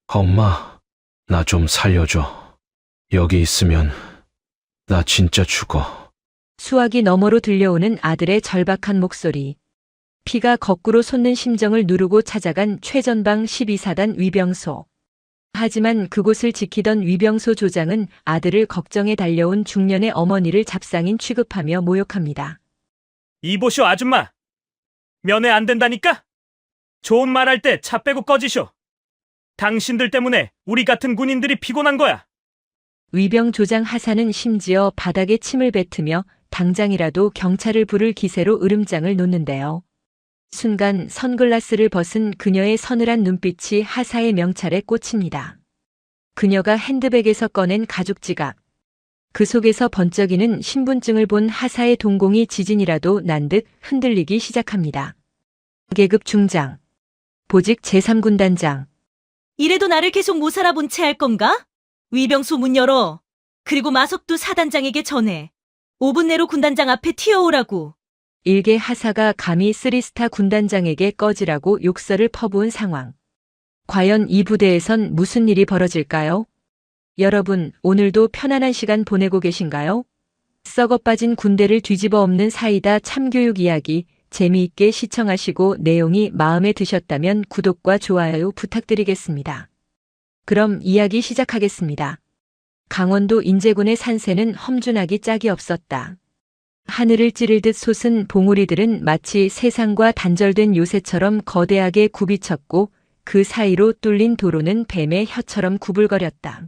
엄마, 나 좀 살려줘. 여기 있으면 나 진짜 죽어. 수화기 너머로 들려오는 아들의 절박한 목소리. 피가 거꾸로 솟는 심정을 누르고 찾아간 최전방 12사단 위병소. 하지만 그곳을 지키던 위병소 조장은 아들을 걱정해 달려온 중년의 어머니를 잡상인 취급하며 모욕합니다. 이보쇼 아줌마. 면회 안 된다니까? 좋은 말 할 때 차 빼고 꺼지쇼. 당신들 때문에 우리 같은 군인들이 피곤한 거야. 위병 조장 하사는 심지어 바닥에 침을 뱉으며 당장이라도 경찰을 부를 기세로 으름장을 놓는데요. 순간 선글라스를 벗은 그녀의 서늘한 눈빛이 하사의 명찰에 꽂힙니다. 그녀가 핸드백에서 꺼낸 가죽 지갑. 그 속에서 번쩍이는 신분증을 본 하사의 동공이 지진이라도 난 듯 흔들리기 시작합니다. 계급 중장. 보직 제3군단장. 이래도 나를 계속 못 살아본 채 할 건가? 위병소 문 열어. 그리고 마석두 사단장에게 전해. 5분 내로 군단장 앞에 튀어오라고. 일개 하사가 감히 3스타 군단장에게 꺼지라고 욕설을 퍼부은 상황. 과연 이 부대에선 무슨 일이 벌어질까요? 여러분, 오늘도 편안한 시간 보내고 계신가요? 썩어 빠진 군대를 뒤집어 엎는 사이다 참교육 이야기 재미있게 시청하시고 내용이 마음에 드셨다면 구독과 좋아요 부탁드리겠습니다. 그럼 이야기 시작하겠습니다. 강원도 인제군의 산세는 험준하기 짝이 없었다. 하늘을 찌를 듯 솟은 봉우리들은 마치 세상과 단절된 요새처럼 거대하게 굽이쳤고 그 사이로 뚫린 도로는 뱀의 혀처럼 구불거렸다.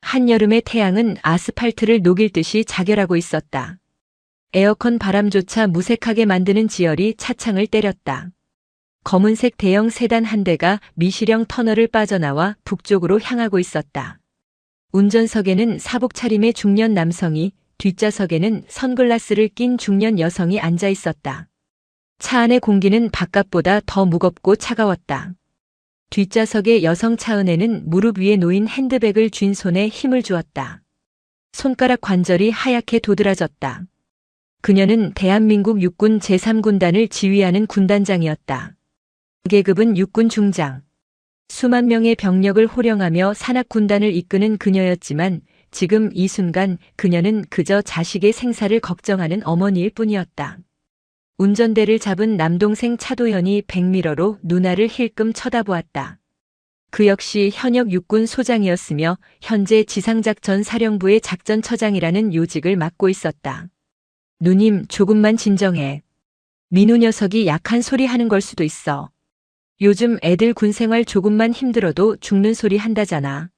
한여름의 태양은 아스팔트를 녹일 듯이 자결하고 있었다. 에어컨 바람조차 무색하게 만드는 지열이 차창을 때렸다. 검은색 대형 세단 한 대가 미시령 터널을 빠져나와 북쪽으로 향하고 있었다. 운전석에는 사복 차림의 중년 남성이, 뒷좌석에는 선글라스를 낀 중년 여성이 앉아 있었다. 차 안의 공기는 바깥보다 더 무겁고 차가웠다. 뒷좌석의 여성 차은혜는 무릎 위에 놓인 핸드백을 쥔 손에 힘을 주었다. 손가락 관절이 하얗게 도드라졌다. 그녀는 대한민국 육군 제3군단을 지휘하는 군단장이었다. 계급은 육군 중장. 수만 명의 병력을 호령하며 산악군단을 이끄는 그녀였지만 지금 이 순간 그녀는 그저 자식의 생사를 걱정하는 어머니일 뿐이었다. 운전대를 잡은 남동생 차도현이 백미러로 누나를 힐끔 쳐다보았다. 그 역시 현역 육군 소장이었으며 현재 지상작전 사령부의 작전처장이라는 요직을 맡고 있었다. 누님, 조금만 진정해. 민우 녀석이 약한 소리 하는 걸 수도 있어. 요즘 애들 군생활 조금만 힘들어도 죽는 소리 한다잖아.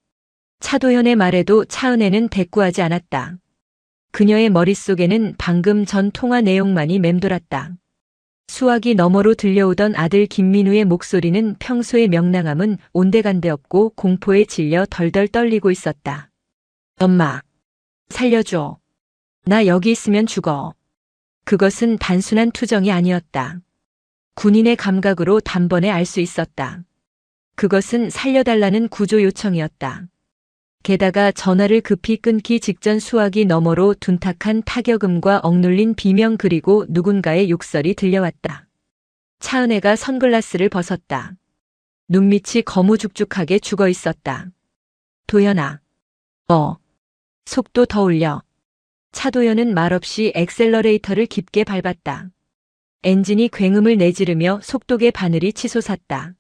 차도현의 말에도 차은혜는 대꾸하지 않았다. 그녀의 머릿속에는 방금 전 통화 내용만이 맴돌았다. 수화기 너머로 들려오던 아들 김민우의 목소리는 평소의 명랑함은 온데간데 없고 공포에 질려 덜덜 떨리고 있었다. 엄마, 살려줘. 나 여기 있으면 죽어. 그것은 단순한 투정이 아니었다. 군인의 감각으로 단번에 알 수 있었다. 그것은 살려달라는 구조 요청이었다. 게다가 전화를 급히 끊기 직전 수화기 너머로 둔탁한 타격음과 억눌린 비명 그리고 누군가의 욕설이 들려왔다. 차은혜가 선글라스를 벗었다. 눈밑이 거무죽죽하게 죽어 있었다. 도현아. 속도 더 올려. 차도현은 말없이 엑셀러레이터를 깊게 밟았다. 엔진이 굉음을 내지르며 속도계 바늘이 치솟았다.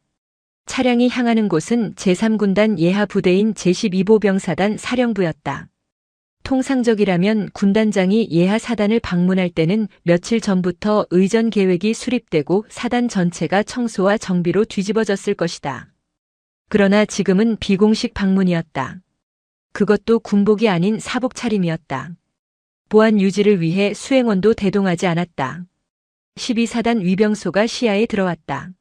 차량이 향하는 곳은 제3군단 예하 부대인 제12보병사단 사령부였다. 통상적이라면 군단장이 예하 사단을 방문할 때는 며칠 전부터 의전 계획이 수립되고 사단 전체가 청소와 정비로 뒤집어졌을 것이다. 그러나 지금은 비공식 방문이었다. 그것도 군복이 아닌 사복 차림이었다. 보안 유지를 위해 수행원도 대동하지 않았다. 12사단 위병소가 시야에 들어왔다.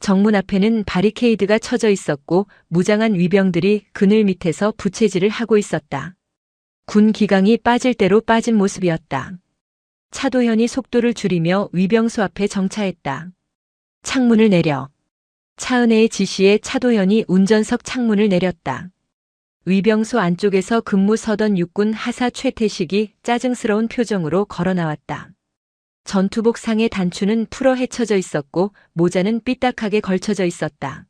정문 앞에는 바리케이드가 쳐져 있었고 무장한 위병들이 그늘 밑에서 부채질을 하고 있었다. 군 기강이 빠질 대로 빠진 모습이었다. 차도현이 속도를 줄이며 위병소 앞에 정차했다. 창문을 내려. 차은혜의 지시에 차도현이 운전석 창문을 내렸다. 위병소 안쪽에서 근무 서던 육군 하사 최태식이 짜증스러운 표정으로 걸어 나왔다. 전투복 상의 단추는 풀어 헤쳐져 있었고 모자는 삐딱하게 걸쳐져 있었다.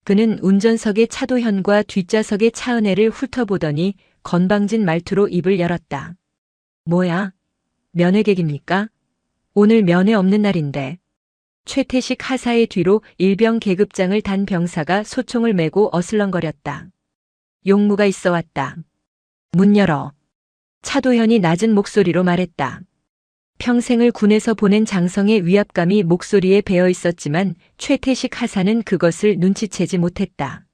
그는 운전석의 차도현과 뒷좌석의 차은혜를 훑어보더니 건방진 말투로 입을 열었다. 뭐야? 면회객입니까? 오늘 면회 없는 날인데. 최태식 하사의 뒤로 일병 계급장을 단 병사가 소총을 메고 어슬렁거렸다. 용무가 있어 왔다. 문 열어. 차도현이 낮은 목소리로 말했다. 평생을 군에서 보낸 장성의 위압감이 목소리에 배어 있었지만 최태식 하사는 그것을 눈치채지 못했다.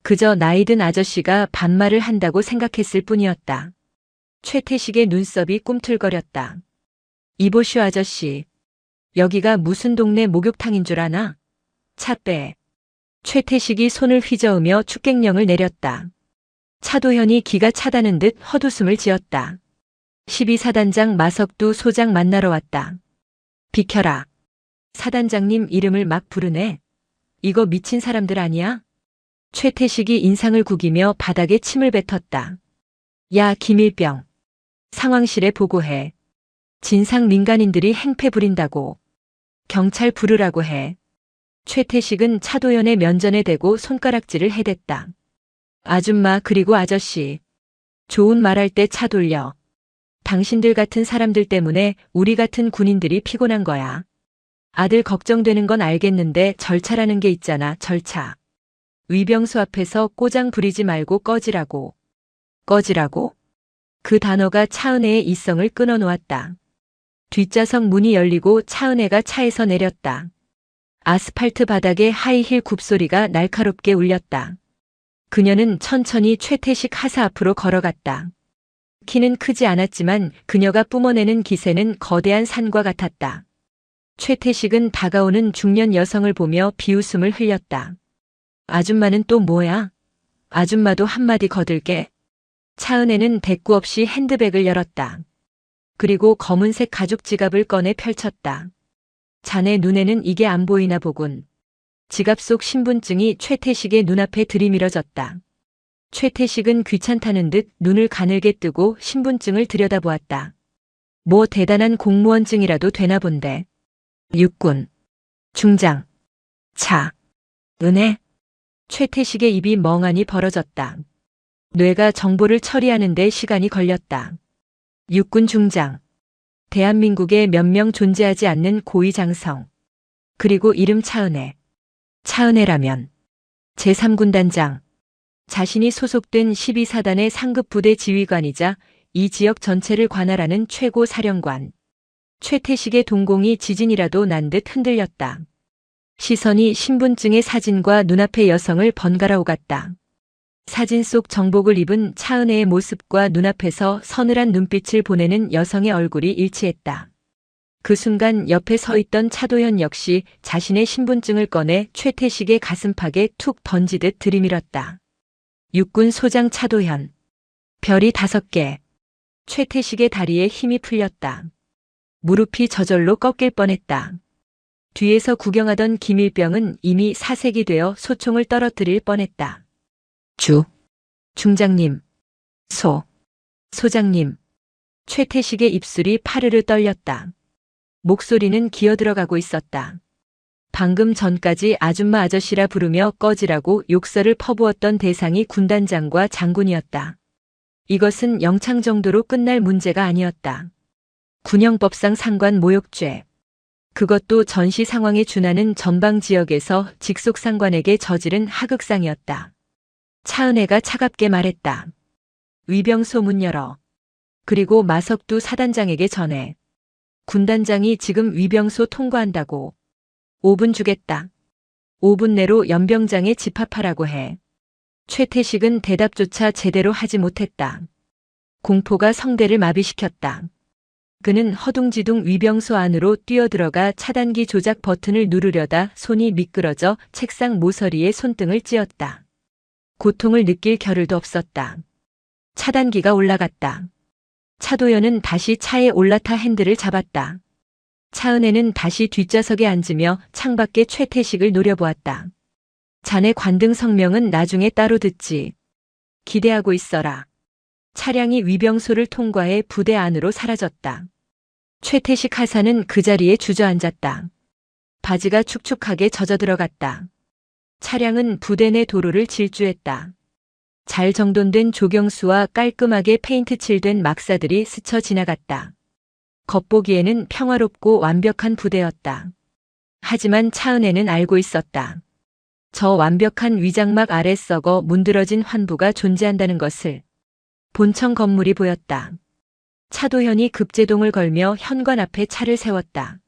그저 나이든 아저씨가 반말을 한다고 생각했을 뿐이었다. 최태식의 눈썹이 꿈틀거렸다. 이보시오 아저씨. 여기가 무슨 동네 목욕탕인 줄 아나? 차 빼. 최태식이 손을 휘저으며 축객령을 내렸다. 차도현이 기가 차다는 듯 헛웃음을 지었다. 12사단장 마석두 소장 만나러 왔다. 비켜라. 사단장님 이름을 막 부르네. 이거 미친 사람들 아니야? 최태식이 인상을 구기며 바닥에 침을 뱉었다. 야 김일병. 상황실에 보고해. 진상 민간인들이 행패 부린다고. 경찰 부르라고 해. 최태식은 차도현의 면전에 대고 손가락질을 해댔다. 아줌마 그리고 아저씨. 좋은 말할 때 차 돌려. 당신들 같은 사람들 때문에 우리 같은 군인들이 피곤한 거야. 아들 걱정되는 건 알겠는데 절차라는 게 있잖아, 절차. 위병소 앞에서 꼬장 부리지 말고 꺼지라고. 꺼지라고? 그 단어가 차은혜의 이성을 끊어놓았다. 뒷좌석 문이 열리고 차은혜가 차에서 내렸다. 아스팔트 바닥에 하이힐 굽소리가 날카롭게 울렸다. 그녀는 천천히 최태식 하사 앞으로 걸어갔다. 키는 크지 않았지만 그녀가 뿜어내는 기세는 거대한 산과 같았다. 최태식은 다가오는 중년 여성을 보며 비웃음을 흘렸다. 아줌마는 또 뭐야? 아줌마도 한마디 거들게. 차은혜는 대꾸 없이 핸드백을 열었다. 그리고 검은색 가죽 지갑을 꺼내 펼쳤다. 자네 눈에는 이게 안 보이나 보군. 지갑 속 신분증이 최태식의 눈앞에 들이밀어졌다. 최태식은 귀찮다는 듯 눈을 가늘게 뜨고 신분증을 들여다보았다. 뭐 대단한 공무원증이라도 되나 본데. 육군. 중장. 차. 은혜. 최태식의 입이 멍하니 벌어졌다. 뇌가 정보를 처리하는 데 시간이 걸렸다. 육군 중장. 대한민국에 몇 명 존재하지 않는 고위장성. 그리고 이름 차은혜. 차은혜라면 제3군단장. 자신이 소속된 12사단의 상급부대 지휘관이자 이 지역 전체를 관할하는 최고 사령관. 최태식의 동공이 지진이라도 난 듯 흔들렸다. 시선이 신분증의 사진과 눈앞의 여성을 번갈아 오갔다. 사진 속 정복을 입은 차은혜의 모습과 눈앞에서 서늘한 눈빛을 보내는 여성의 얼굴이 일치했다. 그 순간 옆에 서 있던 차도현 역시 자신의 신분증을 꺼내 최태식의 가슴팍에 툭 던지듯 들이밀었다. 육군 소장 차도현. 별이 5개. 최태식의 다리에 힘이 풀렸다. 무릎이 저절로 꺾일 뻔했다. 뒤에서 구경하던 김일병은 이미 사색이 되어 소총을 떨어뜨릴 뻔했다. 중장님. 소장님. 최태식의 입술이 파르르 떨렸다. 목소리는 기어들어가고 있었다. 방금 전까지 아줌마 아저씨라 부르며 꺼지라고 욕설을 퍼부었던 대상이 군단장과 장군이었다. 이것은 영창 정도로 끝날 문제가 아니었다. 군형법상 상관 모욕죄. 그것도 전시 상황에 준하는 전방 지역에서 직속 상관에게 저지른 하극상이었다. 차은혜가 차갑게 말했다. 위병소 문 열어. 그리고 마석두 사단장에게 전해. 군단장이 지금 위병소 통과한다고. 5분 주겠다. 5분 내로 연병장에 집합하라고 해. 최태식은 대답조차 제대로 하지 못했다. 공포가 성대를 마비시켰다. 그는 허둥지둥 위병소 안으로 뛰어들어가 차단기 조작 버튼을 누르려다 손이 미끄러져 책상 모서리에 손등을 찧었다. 고통을 느낄 겨를도 없었다. 차단기가 올라갔다. 차도현은 다시 차에 올라타 핸들을 잡았다. 차은혜는 다시 뒷좌석에 앉으며 창밖에 최태식을 노려보았다. 자네 관등 성명은 나중에 따로 듣지. 기대하고 있어라. 차량이 위병소를 통과해 부대 안으로 사라졌다. 최태식 하사는 그 자리에 주저앉았다. 바지가 축축하게 젖어들어갔다. 차량은 부대 내 도로를 질주했다. 잘 정돈된 조경수와 깔끔하게 페인트 칠된 막사들이 스쳐 지나갔다. 겉보기에는 평화롭고 완벽한 부대였다. 하지만 차은혜는 알고 있었다. 저 완벽한 위장막 아래 썩어 문드러진 환부가 존재한다는 것을. 본청 건물이 보였다. 차도현이 급제동을 걸며 현관 앞에 차를 세웠다.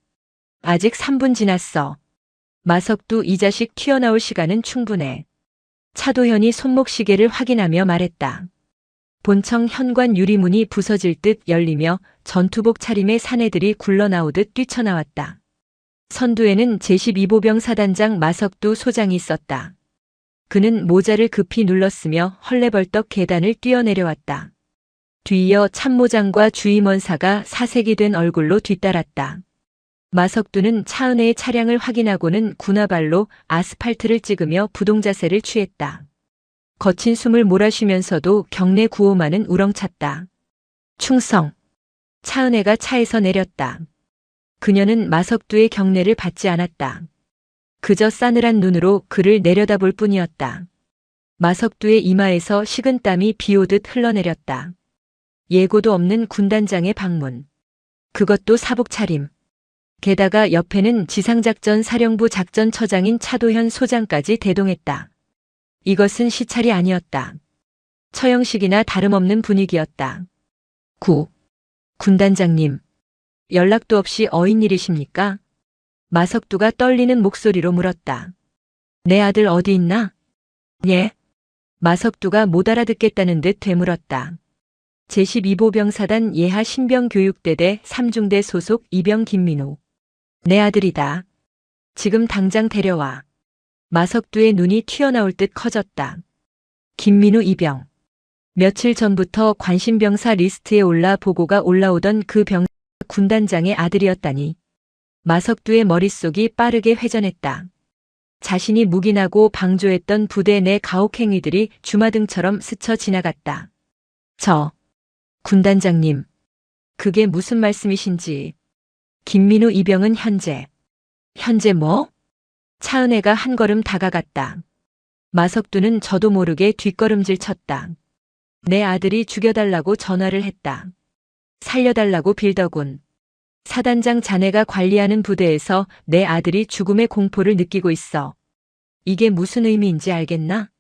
아직 3분 지났어. 마석두 이 자식 튀어나올 시간은 충분해. 차도현이 손목시계를 확인하며 말했다. 본청 현관 유리문이 부서질 듯 열리며 전투복 차림의 사내들이 굴러나오듯 뛰쳐나왔다. 선두에는 제12보병 사단장 마석두 소장이 있었다. 그는 모자를 급히 눌렀으며 헐레벌떡 계단을 뛰어내려왔다. 뒤이어 참모장과 주임원사가 사색이 된 얼굴로 뒤따랐다. 마석두는 차은혜의 차량을 확인하고는 군화발로 아스팔트를 찍으며 부동자세를 취했다. 거친 숨을 몰아쉬면서도 경내 구호만은 우렁찼다. 충성. 차은혜가 차에서 내렸다. 그녀는 마석두의 경례를 받지 않았다. 그저 싸늘한 눈으로 그를 내려다볼 뿐이었다. 마석두의 이마에서 식은땀이 비오듯 흘러내렸다. 예고도 없는 군단장의 방문. 그것도 사복 차림. 게다가 옆에는 지상작전 사령부 작전처장인 차도현 소장까지 대동했다. 이것은 시찰이 아니었다. 처형식이나 다름없는 분위기였다. 군단장님. 연락도 없이 어인 일이십니까? 마석두가 떨리는 목소리로 물었다. 내 아들 어디 있나? 예. 마석두가 못 알아듣겠다는 듯 되물었다. 제12보병사단 예하 신병교육대대 3중대 소속 이병 김민호. 내 아들이다. 지금 당장 데려와. 마석두의 눈이 튀어나올 듯 커졌다. 김민우 이병. 며칠 전부터 관심병사 리스트에 올라 보고가 올라오던 그 병사 군단장의 아들이었다니. 마석두의 머릿속이 빠르게 회전했다. 자신이 묵인하고 방조했던 부대 내 가혹행위들이 주마등처럼 스쳐 지나갔다. 군단장님. 그게 무슨 말씀이신지. 김민우 이병은 현재 뭐? 차은혜가 한 걸음 다가갔다. 마석두는 저도 모르게 뒷걸음질 쳤다. 내 아들이 죽여달라고 전화를 했다. 살려달라고 빌더군. 사단장 자네가 관리하는 부대에서 내 아들이 죽음의 공포를 느끼고 있어. 이게 무슨 의미인지 알겠나?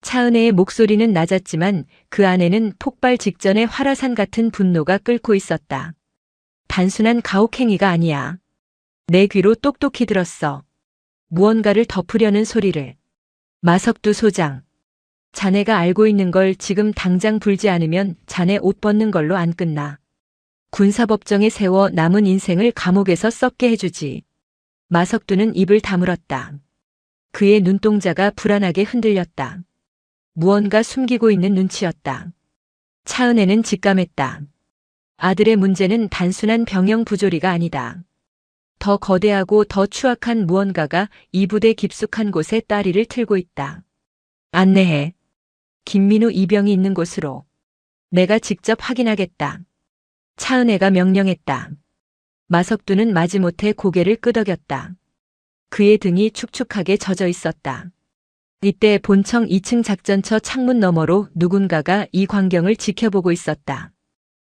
차은혜의 목소리는 낮았지만 그 안에는 폭발 직전의 화라산 같은 분노가 끓고 있었다. 단순한 가혹행위가 아니야. 내 귀로 똑똑히 들었어. 무언가를 덮으려는 소리를. 마석두 소장. 자네가 알고 있는 걸 지금 당장 불지 않으면 자네 옷 벗는 걸로 안 끝나. 군사법정에 세워 남은 인생을 감옥에서 썩게 해주지. 마석두는 입을 다물었다. 그의 눈동자가 불안하게 흔들렸다. 무언가 숨기고 있는 눈치였다. 차은혜는 직감했다. 아들의 문제는 단순한 병영 부조리가 아니다. 더 거대하고 더 추악한 무언가가 이 부대 깊숙한 곳에 따리를 틀고 있다. 안내해. 김민우 이병이 있는 곳으로. 내가 직접 확인하겠다. 차은혜가 명령했다. 마석두는 마지못해 고개를 끄덕였다. 그의 등이 축축하게 젖어 있었다. 이때 본청 2층 작전처 창문 너머로 누군가가 이 광경을 지켜보고 있었다.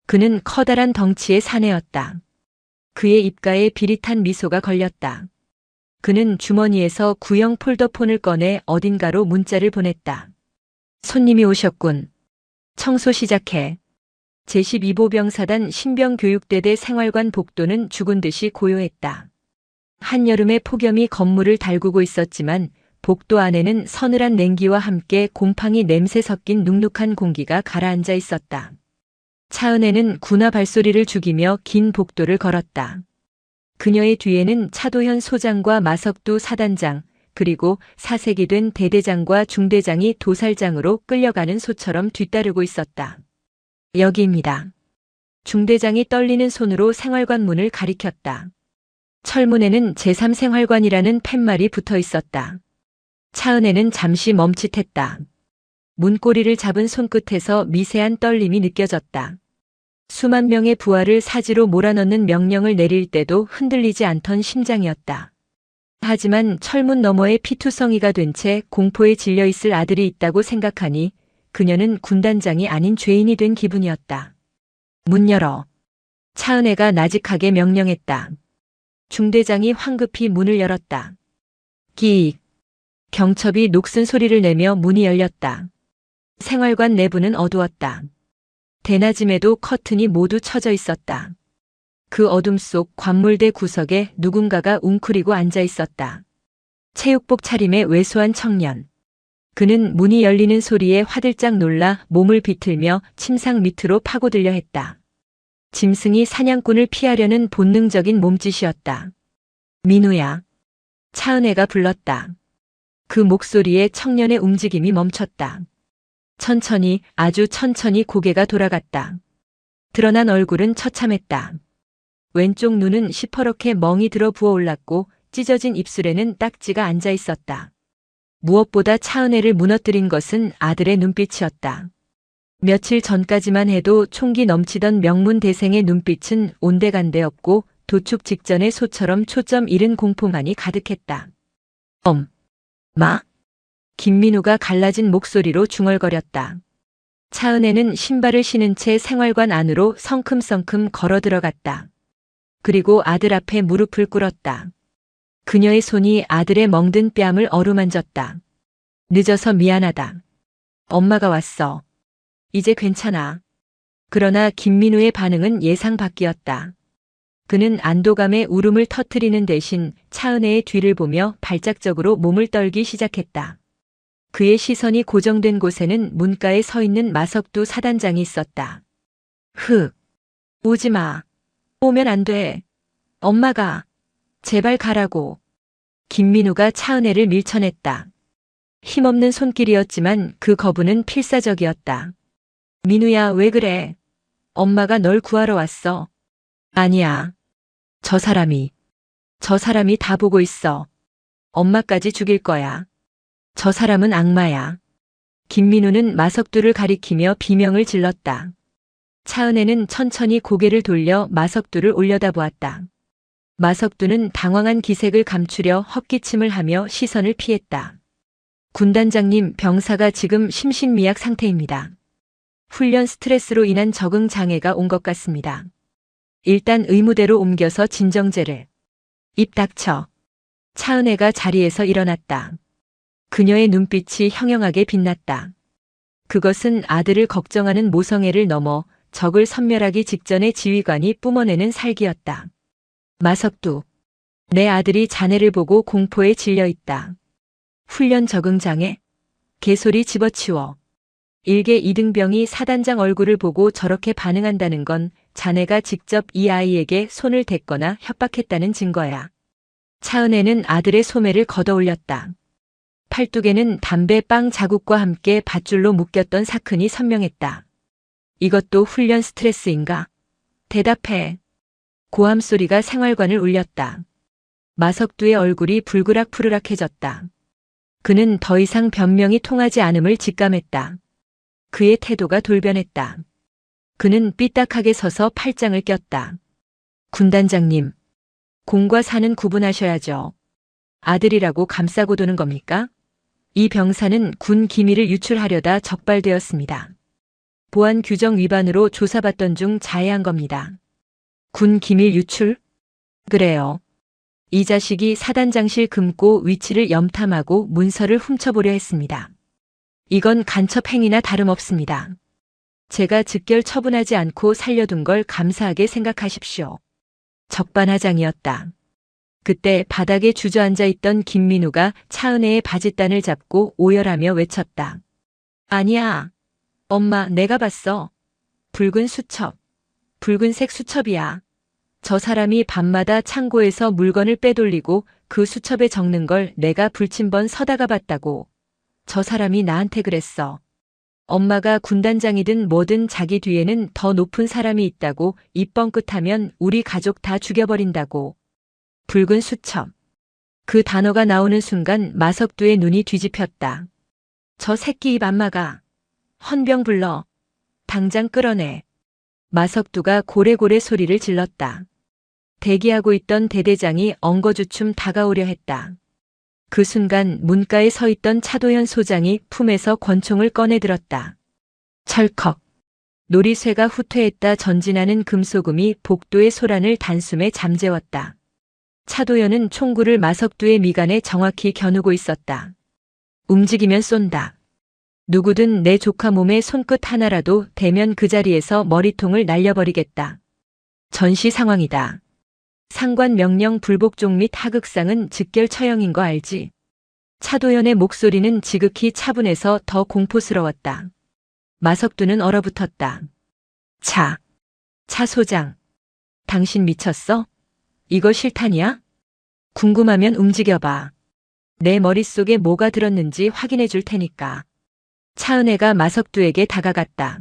그는 커다란 덩치의 사내였다. 그의 입가에 비릿한 미소가 걸렸다. 그는 주머니에서 구형 폴더폰을 꺼내 어딘가로 문자를 보냈다. 손님이 오셨군. 청소 시작해. 제12보병사단 신병교육대대 생활관 복도는 죽은 듯이 고요했다. 한여름의 폭염이 건물을 달구고 있었지만 복도 안에는 서늘한 냉기와 함께 곰팡이 냄새 섞인 눅눅한 공기가 가라앉아 있었다. 차은혜는 군화 발소리를 죽이며 긴 복도를 걸었다. 그녀의 뒤에는 차도현 소장과 마석두 사단장, 그리고 사색이 된 대대장과 중대장이 도살장으로 끌려가는 소처럼 뒤따르고 있었다. 여기입니다. 중대장이 떨리는 손으로 생활관 문을 가리켰다. 철문에는 제3생활관이라는 팻말이 붙어 있었다. 차은혜는 잠시 멈칫했다. 문고리를 잡은 손끝에서 미세한 떨림이 느껴졌다. 수만 명의 부하를 사지로 몰아넣는 명령을 내릴 때도 흔들리지 않던 심장이었다. 하지만 철문 너머에 피투성이가 된 채 공포에 질려 있을 아들이 있다고 생각하니 그녀는 군단장이 아닌 죄인이 된 기분이었다. 문 열어. 차은혜가 나직하게 명령했다. 중대장이 황급히 문을 열었다. 기익. 경첩이 녹슨 소리를 내며 문이 열렸다. 생활관 내부는 어두웠다. 대낮임에도 커튼이 모두 쳐져 있었다. 그 어둠 속 관물대 구석에 누군가가 웅크리고 앉아 있었다. 체육복 차림의 왜소한 청년. 그는 문이 열리는 소리에 화들짝 놀라 몸을 비틀며 침상 밑으로 파고들려 했다. 짐승이 사냥꾼을 피하려는 본능적인 몸짓이었다. 민우야. 차은혜가 불렀다. 그 목소리에 청년의 움직임이 멈췄다. 천천히, 아주 천천히 고개가 돌아갔다. 드러난 얼굴은 처참했다. 왼쪽 눈은 시퍼렇게 멍이 들어 부어올랐고 찢어진 입술에는 딱지가 앉아 있었다. 무엇보다 차은혜를 무너뜨린 것은 아들의 눈빛이었다. 며칠 전까지만 해도 총기 넘치던 명문대생의 눈빛은 온데간데 없고 도축 직전의 소처럼 초점 잃은 공포만이 가득했다. 마? 김민우가 갈라진 목소리로 중얼거렸다. 차은혜는 신발을 신은 채 생활관 안으로 성큼성큼 걸어 들어갔다. 그리고 아들 앞에 무릎을 꿇었다. 그녀의 손이 아들의 멍든 뺨을 어루만졌다. 늦어서 미안하다. 엄마가 왔어. 이제 괜찮아. 그러나 김민우의 반응은 예상 밖이었다. 그는 안도감에 울음을 터뜨리는 대신 차은혜의 뒤를 보며 발작적으로 몸을 떨기 시작했다. 그의 시선이 고정된 곳에는 문가에 서 있는 마석두 사단장이 있었다. 오지 마. 오면 안 돼. 엄마가. 제발 가라고. 김민우가 차은혜를 밀쳐냈다. 힘없는 손길이었지만 그 거부는 필사적이었다. 민우야, 왜 그래? 엄마가 널 구하러 왔어. 아니야. 저 사람이 다 보고 있어. 엄마까지 죽일 거야. 저 사람은 악마야. 김민우는 마석두를 가리키며 비명을 질렀다. 차은혜는 천천히 고개를 돌려 마석두를 올려다보았다. 마석두는 당황한 기색을 감추려 헛기침을 하며 시선을 피했다. 군단장님, 병사가 지금 심신미약 상태입니다. 훈련 스트레스로 인한 적응 장애가 온 것 같습니다. 일단 의무대로 옮겨서 진정제를. 입 닥쳐. 차은혜가 자리에서 일어났다. 그녀의 눈빛이 형형하게 빛났다. 그것은 아들을 걱정하는 모성애를 넘어 적을 섬멸하기 직전의 지휘관이 뿜어내는 살기였다. 마석두. 내 아들이 자네를 보고 공포에 질려 있다. 훈련 적응장애? 개소리 집어치워. 일개 이등병이 사단장 얼굴을 보고 저렇게 반응한다는 건 자네가 직접 이 아이에게 손을 댔거나 협박했다는 증거야. 차은혜는 아들의 소매를 걷어올렸다. 팔뚝에는 담배 빵 자국과 함께 밧줄로 묶였던 사큰이 선명했다. 이것도 훈련 스트레스인가? 대답해. 고함 소리가 생활관을 울렸다. 마석두의 얼굴이 불그락푸르락해졌다. 그는 더 이상 변명이 통하지 않음을 직감했다. 그의 태도가 돌변했다. 그는 삐딱하게 서서 팔짱을 꼈다. 군단장님, 공과 사는 구분하셔야죠. 아들이라고 감싸고 도는 겁니까? 이 병사는 군 기밀을 유출하려다 적발되었습니다. 보안 규정 위반으로 조사받던 중 자해한 겁니다. 군 기밀 유출? 그래요. 이 자식이 사단장실 금고 위치를 염탐하고 문서를 훔쳐보려 했습니다. 이건 간첩 행위나 다름없습니다. 제가 즉결 처분하지 않고 살려둔 걸 감사하게 생각하십시오. 적반하장이었다. 그때 바닥에 주저앉아 있던 김민우가 차은혜의 바짓단을 잡고 오열하며 외쳤다. 아니야. 엄마, 내가 봤어. 붉은 수첩. 붉은색 수첩이야. 저 사람이 밤마다 창고에서 물건을 빼돌리고 그 수첩에 적는 걸 내가 불침번 서다가 봤다고. 저 사람이 나한테 그랬어. 엄마가 군단장이든 뭐든 자기 뒤에는 더 높은 사람이 있다고 입 뻥끗하면 우리 가족 다 죽여버린다고. 붉은 수첩. 그 단어가 나오는 순간 마석두의 눈이 뒤집혔다. 저 새끼 입 안 막아. 헌병 불러. 당장 끌어내. 마석두가 고래고래 소리를 질렀다. 대기하고 있던 대대장이 엉거주춤 다가오려 했다. 그 순간 문가에 서 있던 차도현 소장이 품에서 권총을 꺼내 들었다. 철컥. 놀이쇠가 후퇴했다 전진하는 금소금이 복도의 소란을 단숨에 잠재웠다. 차도현은 총구를 마석두의 미간에 정확히 겨누고 있었다. 움직이면 쏜다. 누구든 내 조카 몸에 손끝 하나라도 대면 그 자리에서 머리통을 날려버리겠다. 전시 상황이다. 상관 명령 불복종 및 하극상은 즉결 처형인 거 알지? 차도현의 목소리는 지극히 차분해서 더 공포스러웠다. 마석두는 얼어붙었다. 차 소장. 당신 미쳤어? 이거 실탄이야? 궁금하면 움직여봐. 내 머릿속에 뭐가 들었는지 확인해 줄 테니까. 차은혜가 마석두에게 다가갔다.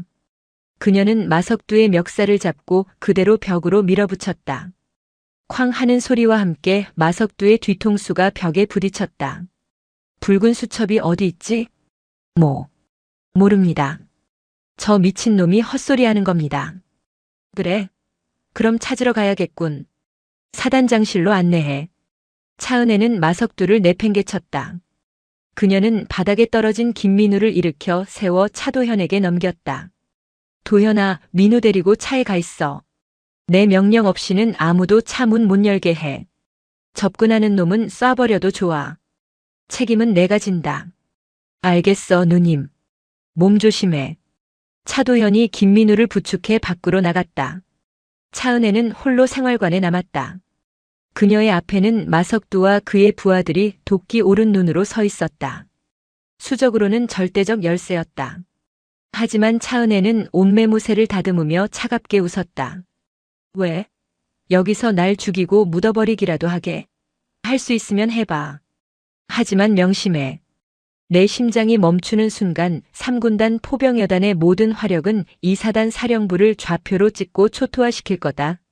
그녀는 마석두의 멱살을 잡고 그대로 벽으로 밀어붙였다. 쾅 하는 소리와 함께 마석두의 뒤통수가 벽에 부딪혔다. 붉은 수첩이 어디 있지? 모릅니다. 저 미친놈이 헛소리하는 겁니다. 그래. 그럼 찾으러 가야겠군. 사단장실로 안내해. 차은혜는 마석두를 내팽개쳤다. 그녀는 바닥에 떨어진 김민우를 일으켜 세워 차도현에게 넘겼다. 도현아, 민우 데리고 차에 가 있어. 내 명령 없이는 아무도 차 문 못 열게 해. 접근하는 놈은 쏴버려도 좋아. 책임은 내가 진다. 알겠어, 누님. 몸 조심해. 차도현이 김민우를 부축해 밖으로 나갔다. 차은혜는 홀로 생활관에 남았다. 그녀의 앞에는 마석두와 그의 부하들이 도끼 오른 눈으로 서 있었다. 수적으로는 절대적 열세였다. 하지만 차은혜는 옷매무새를 다듬으며 차갑게 웃었다. 왜? 여기서 날 죽이고 묻어버리기라도 하게. 할 수 있으면 해봐. 하지만 명심해. 내 심장이 멈추는 순간 3군단 포병여단의 모든 화력은 2사단 사령부를 좌표로 찍고 초토화시킬 거다.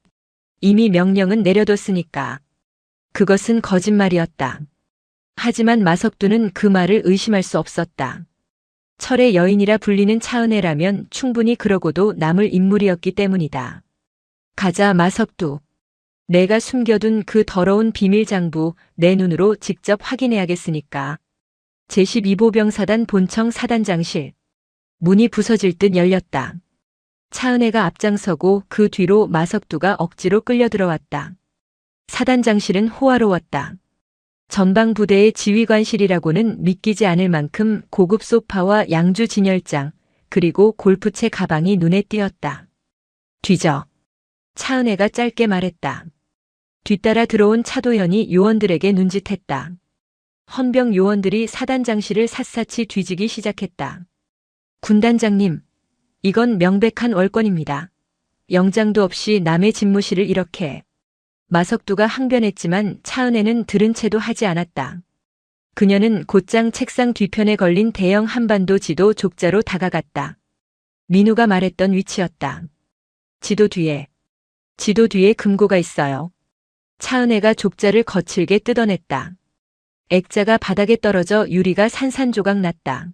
이미 명령은 내려뒀으니까. 그것은 거짓말이었다. 하지만 마석두는 그 말을 의심할 수 없었다. 철의 여인이라 불리는 차은혜라면 충분히 그러고도 남을 인물이었기 때문이다. 가자, 마석두. 내가 숨겨둔 그 더러운 비밀장부 내 눈으로 직접 확인해야겠으니까. 제12보병사단 본청 사단장실. 문이 부서질 듯 열렸다. 차은혜가 앞장서고 그 뒤로 마석두가 억지로 끌려 들어왔다. 사단장실은 호화로웠다. 전방부대의 지휘관실이라고는 믿기지 않을 만큼 고급 소파와 양주 진열장, 그리고 골프채 가방이 눈에 띄었다. 뒤져. 차은혜가 짧게 말했다. 뒤따라 들어온 차도현이 요원들에게 눈짓했다. 헌병 요원들이 사단장실을 샅샅이 뒤지기 시작했다. 군단장님, 이건 명백한 월권입니다. 영장도 없이 남의 집무실을 이렇게. 마석두가 항변했지만 차은혜는 들은 채도 하지 않았다. 그녀는 곧장 책상 뒤편에 걸린 대형 한반도 지도 족자로 다가갔다. 민우가 말했던 위치였다. 지도 뒤에 금고가 있어요. 차은혜가 족자를 거칠게 뜯어냈다. 액자가 바닥에 떨어져 유리가 산산조각 났다.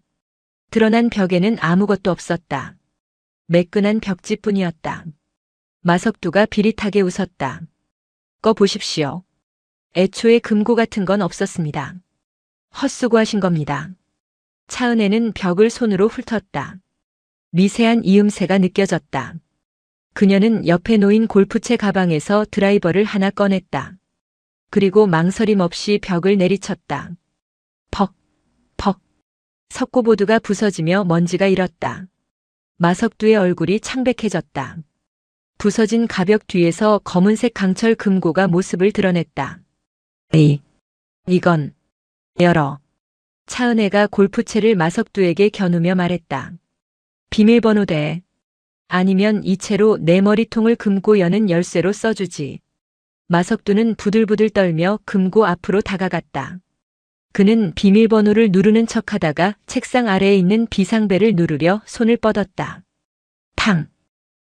드러난 벽에는 아무것도 없었다. 매끈한 벽지뿐이었다. 마석두가 비릿하게 웃었다. 꺼 보십시오. 애초에 금고 같은 건 없었습니다. 헛수고하신 겁니다. 차은혜는 벽을 손으로 훑었다. 미세한 이음새가 느껴졌다. 그녀는 옆에 놓인 골프채 가방에서 드라이버를 하나 꺼냈다. 그리고 망설임 없이 벽을 내리쳤다. 퍽, 퍽. 석고보드가 부서지며 먼지가 일었다. 마석두의 얼굴이 창백해졌다. 부서진 가벽 뒤에서 검은색 강철 금고가 모습을 드러냈다. 이건 열어. 차은혜가 골프채를 마석두에게 겨누며 말했다. 비밀번호대. 아니면 이 채로 내 머리통을 금고 여는 열쇠로 써주지. 마석두는 부들부들 떨며 금고 앞으로 다가갔다. 그는 비밀번호를 누르는 척하다가 책상 아래에 있는 비상벨을 누르려 손을 뻗었다. 탕!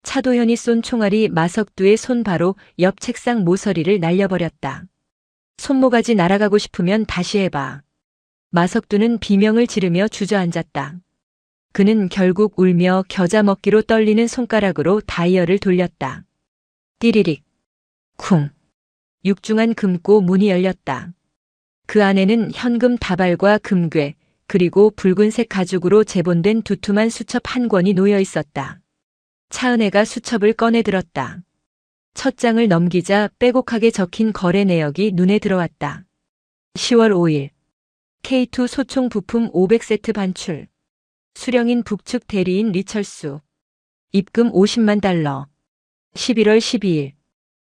차도현이 쏜 총알이 마석두의 손 바로 옆 책상 모서리를 날려버렸다. 손모가지 날아가고 싶으면 다시 해봐. 마석두는 비명을 지르며 주저앉았다. 그는 결국 울며 겨자 먹기로 떨리는 손가락으로 다이얼을 돌렸다. 띠리릭. 쿵. 육중한 금고 문이 열렸다. 그 안에는 현금 다발과 금괴, 그리고 붉은색 가죽으로 제본된 두툼한 수첩 한 권이 놓여 있었다. 차은혜가 수첩을 꺼내 들었다. 첫 장을 넘기자 빼곡하게 적힌 거래 내역이 눈에 들어왔다. 10월 5일 K2 소총 부품 500세트 반출. 수령인 북측 대리인 리철수. 입금 50만 달러. 11월 12일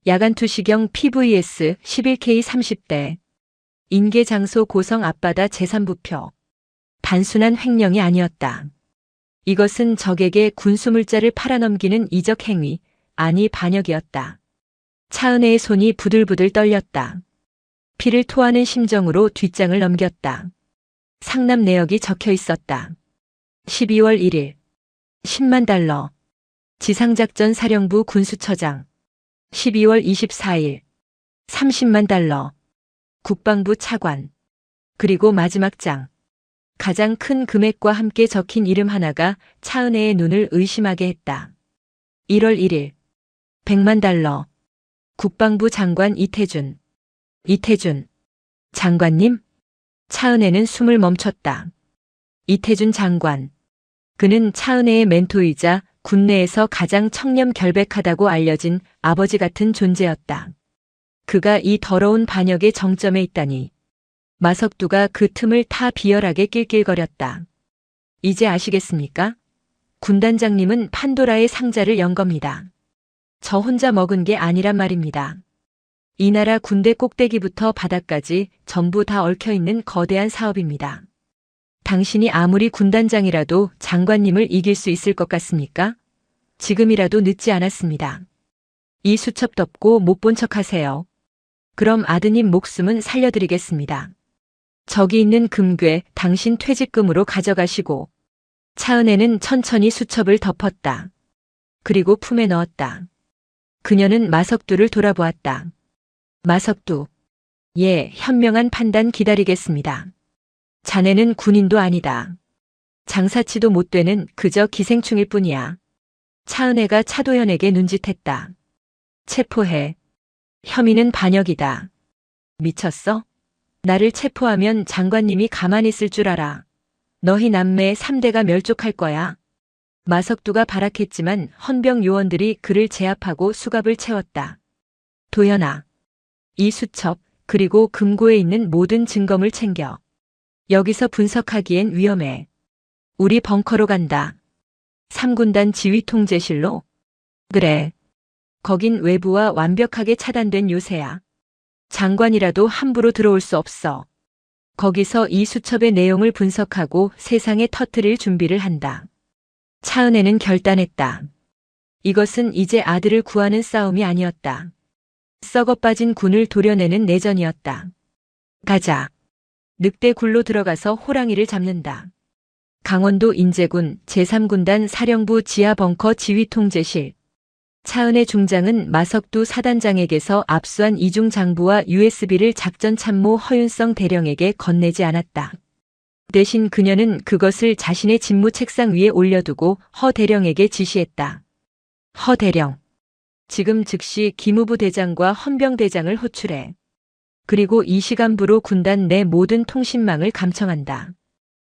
야간 투시경 PVS 11K 30대. 인계 장소 고성 앞바다 제3부표. 단순한 횡령이 아니었다. 이것은 적에게 군수물자를 팔아넘기는 이적 행위, 아니 반역이었다. 차은혜의 손이 부들부들 떨렸다. 피를 토하는 심정으로 뒷장을 넘겼다. 상납 내역이 적혀 있었다. 12월 1일 10만 달러. 지상작전 사령부 군수처장. 12월 24일 30만 달러. 국방부 차관. 그리고 마지막 장. 가장 큰 금액과 함께 적힌 이름 하나가 차은혜의 눈을 의심하게 했다. 1월 1일 100만 달러. 국방부 장관 이태준. 이태준. 장관님? 차은혜는 숨을 멈췄다. 이태준 장관. 그는 차은혜의 멘토이자 군내에서 가장 청렴결백하다고 알려진 아버지 같은 존재였다. 그가 이 더러운 반역의 정점에 있다니. 마석두가 그 틈을 타 비열하게 낄낄거렸다. 이제 아시겠습니까? 군단장님은 판도라의 상자를 연 겁니다. 저 혼자 먹은 게 아니란 말입니다. 이 나라 군대 꼭대기부터 바닥까지 전부 다 얽혀있는 거대한 사업입니다. 당신이 아무리 군단장이라도 장관님을 이길 수 있을 것 같습니까? 지금이라도 늦지 않았습니다. 이 수첩 덮고 못 본 척 하세요. 그럼 아드님 목숨은 살려드리겠습니다. 저기 있는 금괴 당신 퇴직금으로 가져가시고. 차은혜는 천천히 수첩을 덮었다. 그리고 품에 넣었다. 그녀는 마석두를 돌아보았다. 마석두. 예, 현명한 판단 기다리겠습니다. 자네는 군인도 아니다. 장사치도 못 되는 그저 기생충일 뿐이야. 차은혜가 차도현에게 눈짓했다. 체포해. 혐의는 반역이다. 미쳤어? 나를 체포하면 장관님이 가만히 있을 줄 알아. 너희 남매의 3대가 멸족할 거야. 마석두가 발악했지만 헌병 요원들이 그를 제압하고 수갑을 채웠다. 도현아. 이 수첩, 그리고 금고에 있는 모든 증거물 챙겨. 여기서 분석하기엔 위험해. 우리 벙커로 간다. 3군단 지휘통제실로? 그래. 거긴 외부와 완벽하게 차단된 요새야. 장관이라도 함부로 들어올 수 없어. 거기서 이 수첩의 내용을 분석하고 세상에 터뜨릴 준비를 한다. 차은혜는 결단했다. 이것은 이제 아들을 구하는 싸움이 아니었다. 썩어빠진 군을 도려내는 내전이었다. 가자. 늑대 굴로 들어가서 호랑이를 잡는다. 강원도 인제군 제3군단 사령부 지하 벙커 지휘통제실. 차은혜 중장은 마석두 사단장에게서 압수한 이중 장부와 USB를 작전 참모 허윤성 대령에게 건네지 않았다. 대신 그녀는 그것을 자신의 직무 책상 위에 올려두고 허 대령에게 지시했다. 허 대령. 지금 즉시 기무부 대장과 헌병 대장을 호출해. 그리고 이 시간부로 군단 내 모든 통신망을 감청한다.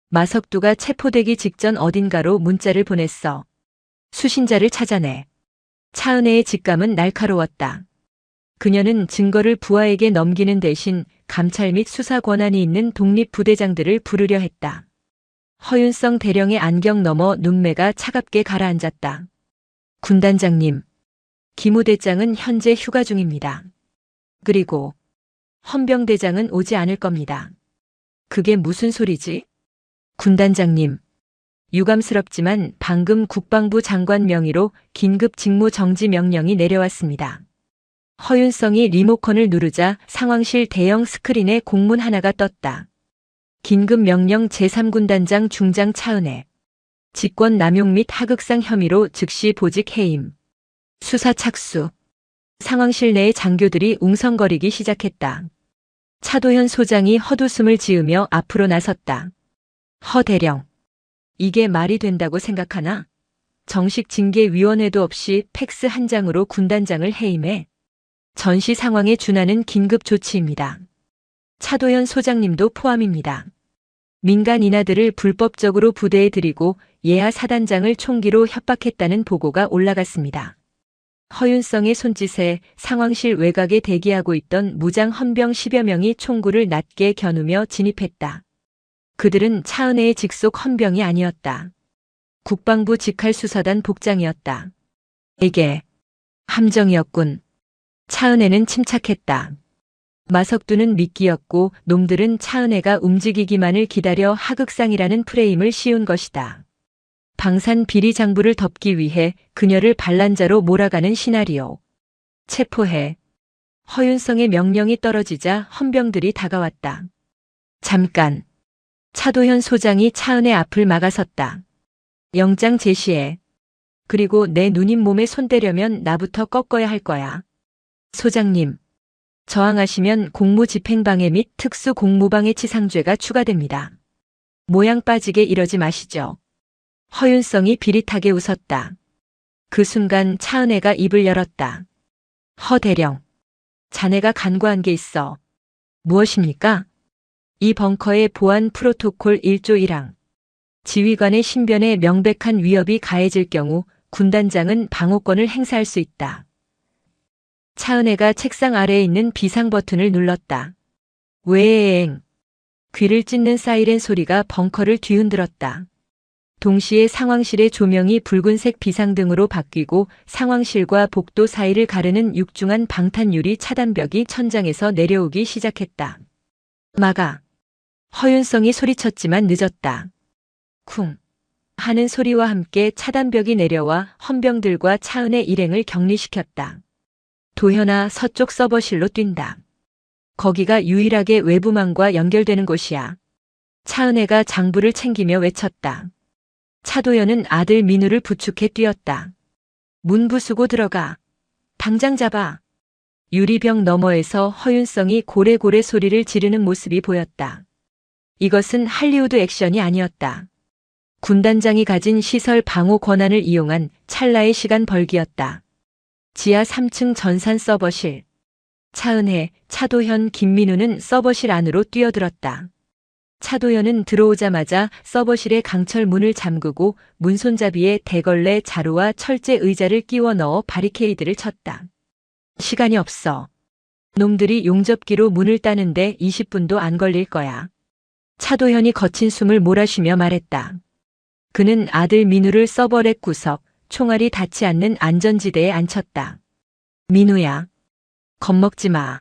마석두가 체포되기 직전 어딘가로 문자를 보냈어. 수신자를 찾아내. 차은혜의 직감은 날카로웠다. 그녀는 증거를 부하에게 넘기는 대신 감찰 및 수사 권한이 있는 독립부대장들을 부르려 했다. 허윤성 대령의 안경 너머 눈매가 차갑게 가라앉았다. 군단장님. 기무대장은 현재 휴가 중입니다. 그리고 헌병대장은 오지 않을 겁니다. 그게 무슨 소리지? 군단장님. 유감스럽지만 방금 국방부 장관 명의로 긴급 직무 정지 명령이 내려왔습니다. 허윤성이 리모컨을 누르자 상황실 대형 스크린에 공문 하나가 떴다. 긴급 명령 제3군단장 중장 차은혜. 직권 남용 및 하극상 혐의로 즉시 보직 해임. 수사 착수. 상황실 내의 장교들이 웅성거리기 시작했다. 차도현 소장이 헛웃음을 지으며 앞으로 나섰다. 허 대령. 이게 말이 된다고 생각하나? 정식 징계위원회도 없이 팩스 한 장으로 군단장을 해임해. 전시 상황에 준하는 긴급 조치입니다. 차도현 소장님도 포함입니다. 민간 인하들을 불법적으로 부대에 들이고 예하 사단장을 총기로 협박했다는 보고가 올라갔습니다. 허윤성의 손짓에 상황실 외곽에 대기하고 있던 무장 헌병 10여 명이 총구를 낮게 겨누며 진입했다. 그들은 차은혜의 직속 헌병이 아니었다. 국방부 직할수사단 복장이었다. 이게 함정이었군. 차은혜는 침착했다. 마석두는 미끼였고 놈들은 차은혜가 움직이기만을 기다려 하극상이라는 프레임을 씌운 것이다. 방산 비리 장부를 덮기 위해 그녀를 반란자로 몰아가는 시나리오. 체포해. 허윤성의 명령이 떨어지자 헌병들이 다가왔다. 잠깐. 차도현 소장이 차은혜 앞을 막아섰다. 영장 제시해. 그리고 내 누님 몸에 손대려면 나부터 꺾어야 할 거야. 소장님. 저항하시면 공무집행방해 및 특수공무방해치상죄가 추가됩니다. 모양 빠지게 이러지 마시죠. 허윤성이 비릿하게 웃었다. 그 순간 차은혜가 입을 열었다. 허 대령. 자네가 간과한 게 있어. 무엇입니까? 이 벙커의 보안 프로토콜 1조 1항. 지휘관의 신변에 명백한 위협이 가해질 경우 군단장은 방어권을 행사할 수 있다. 차은혜가 책상 아래에 있는 비상 버튼을 눌렀다. 왜엥. 귀를 찢는 사이렌 소리가 벙커를 뒤흔들었다. 동시에 상황실의 조명이 붉은색 비상등으로 바뀌고 상황실과 복도 사이를 가르는 육중한 방탄유리 차단벽이 천장에서 내려오기 시작했다. 막아. 허윤성이 소리쳤지만 늦었다. 쿵. 하는 소리와 함께 차단벽이 내려와 헌병들과 차은혜 일행을 격리시켰다. 도현아 서쪽 서버실로 뛴다. 거기가 유일하게 외부망과 연결되는 곳이야. 차은혜가 장부를 챙기며 외쳤다. 차도현은 아들 민우를 부축해 뛰었다. 문 부수고 들어가. 당장 잡아. 유리병 너머에서 허윤성이 고래고래 소리를 지르는 모습이 보였다. 이것은 할리우드 액션이 아니었다. 군단장이 가진 시설 방호 권한을 이용한 찰나의 시간 벌기였다. 지하 3층 전산 서버실. 차은혜, 차도현, 김민우는 서버실 안으로 뛰어들었다. 차도현은 들어오자마자 서버실의 강철 문을 잠그고 문손잡이에 대걸레 자루와 철제 의자를 끼워 넣어 바리케이드를 쳤다. 시간이 없어. 놈들이 용접기로 문을 따는데 20분도 안 걸릴 거야. 차도현이 거친 숨을 몰아쉬며 말했다. 그는 아들 민우를 서버렉 구석, 총알이 닿지 않는 안전지대에 앉혔다. 민우야. 겁먹지 마.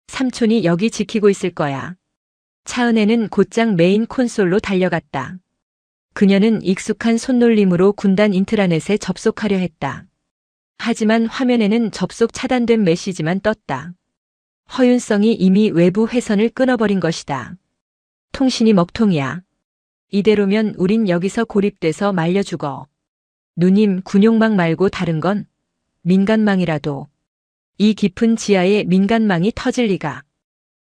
삼촌이 여기 지키고 있을 거야. 차은혜는 곧장 메인 콘솔로 달려갔다. 그녀는 익숙한 손놀림으로 군단 인트라넷에 접속하려 했다. 하지만 화면에는 접속 차단된 메시지만 떴다. 허윤성이 이미 외부 회선을 끊어버린 것이다. 통신이 먹통이야. 이대로면 우린 여기서 고립돼서 말려 죽어. 누님 군용망 말고 다른 건 민간망이라도. 이 깊은 지하에 민간망이 터질 리가.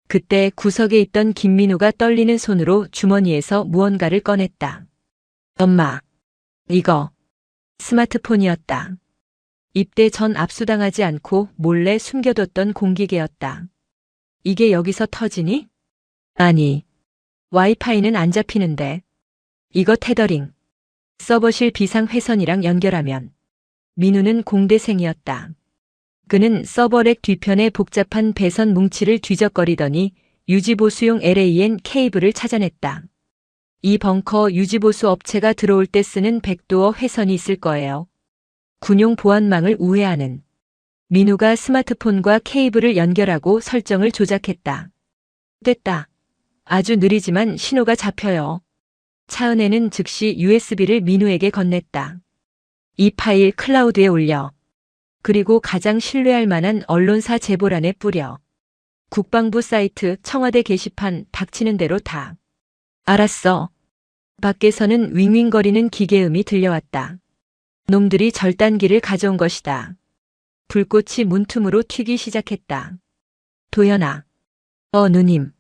그때 구석에 있던 김민우가 떨리는 손으로 주머니에서 무언가를 꺼냈다. 엄마. 이거. 스마트폰이었다. 입대 전 압수당하지 않고 몰래 숨겨뒀던 공기계였다. 이게 여기서 터지니? 아니. 와이파이는 안 잡히는데. 이거 테더링. 서버실 비상회선이랑 연결하면. 민우는 공대생이었다. 그는 서버렉 뒤편의 복잡한 배선 뭉치를 뒤적거리더니 유지보수용 LAN 케이블을 찾아냈다. 이 벙커 유지보수 업체가 들어올 때 쓰는 백도어 회선이 있을 거예요. 군용 보안망을 우회하는. 민우가 스마트폰과 케이블을 연결하고 설정을 조작했다. 됐다. 아주 느리지만 신호가 잡혀요. 차은혜는 즉시 USB를 민우에게 건넸다. 이 파일 클라우드에 올려. 그리고 가장 신뢰할 만한 언론사 제보란에 뿌려. 국방부 사이트, 청와대 게시판, 닥치는 대로 다. 알았어. 밖에서는 윙윙거리는 기계음이 들려왔다. 놈들이 절단기를 가져온 것이다. 불꽃이 문틈으로 튀기 시작했다. 도현아. 누님.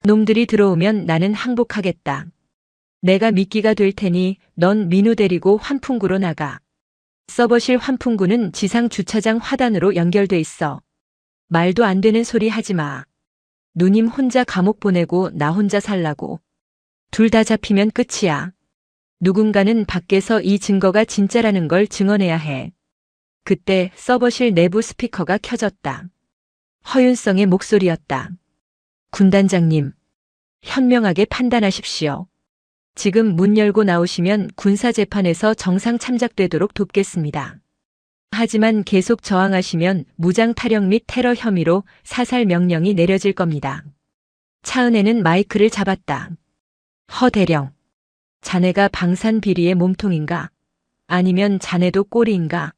놈들이 들어오면 나는 항복하겠다. 내가 미끼가 될 테니 넌 민우 데리고 환풍구로 나가. 서버실 환풍구는 지상 주차장 화단으로 연결돼 있어. 말도 안 되는 소리 하지 마. 누님 혼자 감옥 보내고 나 혼자 살라고. 둘 다 잡히면 끝이야. 누군가는 밖에서 이 증거가 진짜라는 걸 증언해야 해. 그때 서버실 내부 스피커가 켜졌다. 허윤성의 목소리였다. 군단장님, 현명하게 판단하십시오. 지금 문 열고 나오시면 군사재판에서 정상 참작되도록 돕겠습니다. 하지만 계속 저항하시면 무장 탈역 및 테러 혐의로 사살 명령이 내려질 겁니다. 차은혜는 마이크를 잡았다. 허 대령, 자네가 방산 비리의 몸통인가? 아니면 자네도 꼬리인가?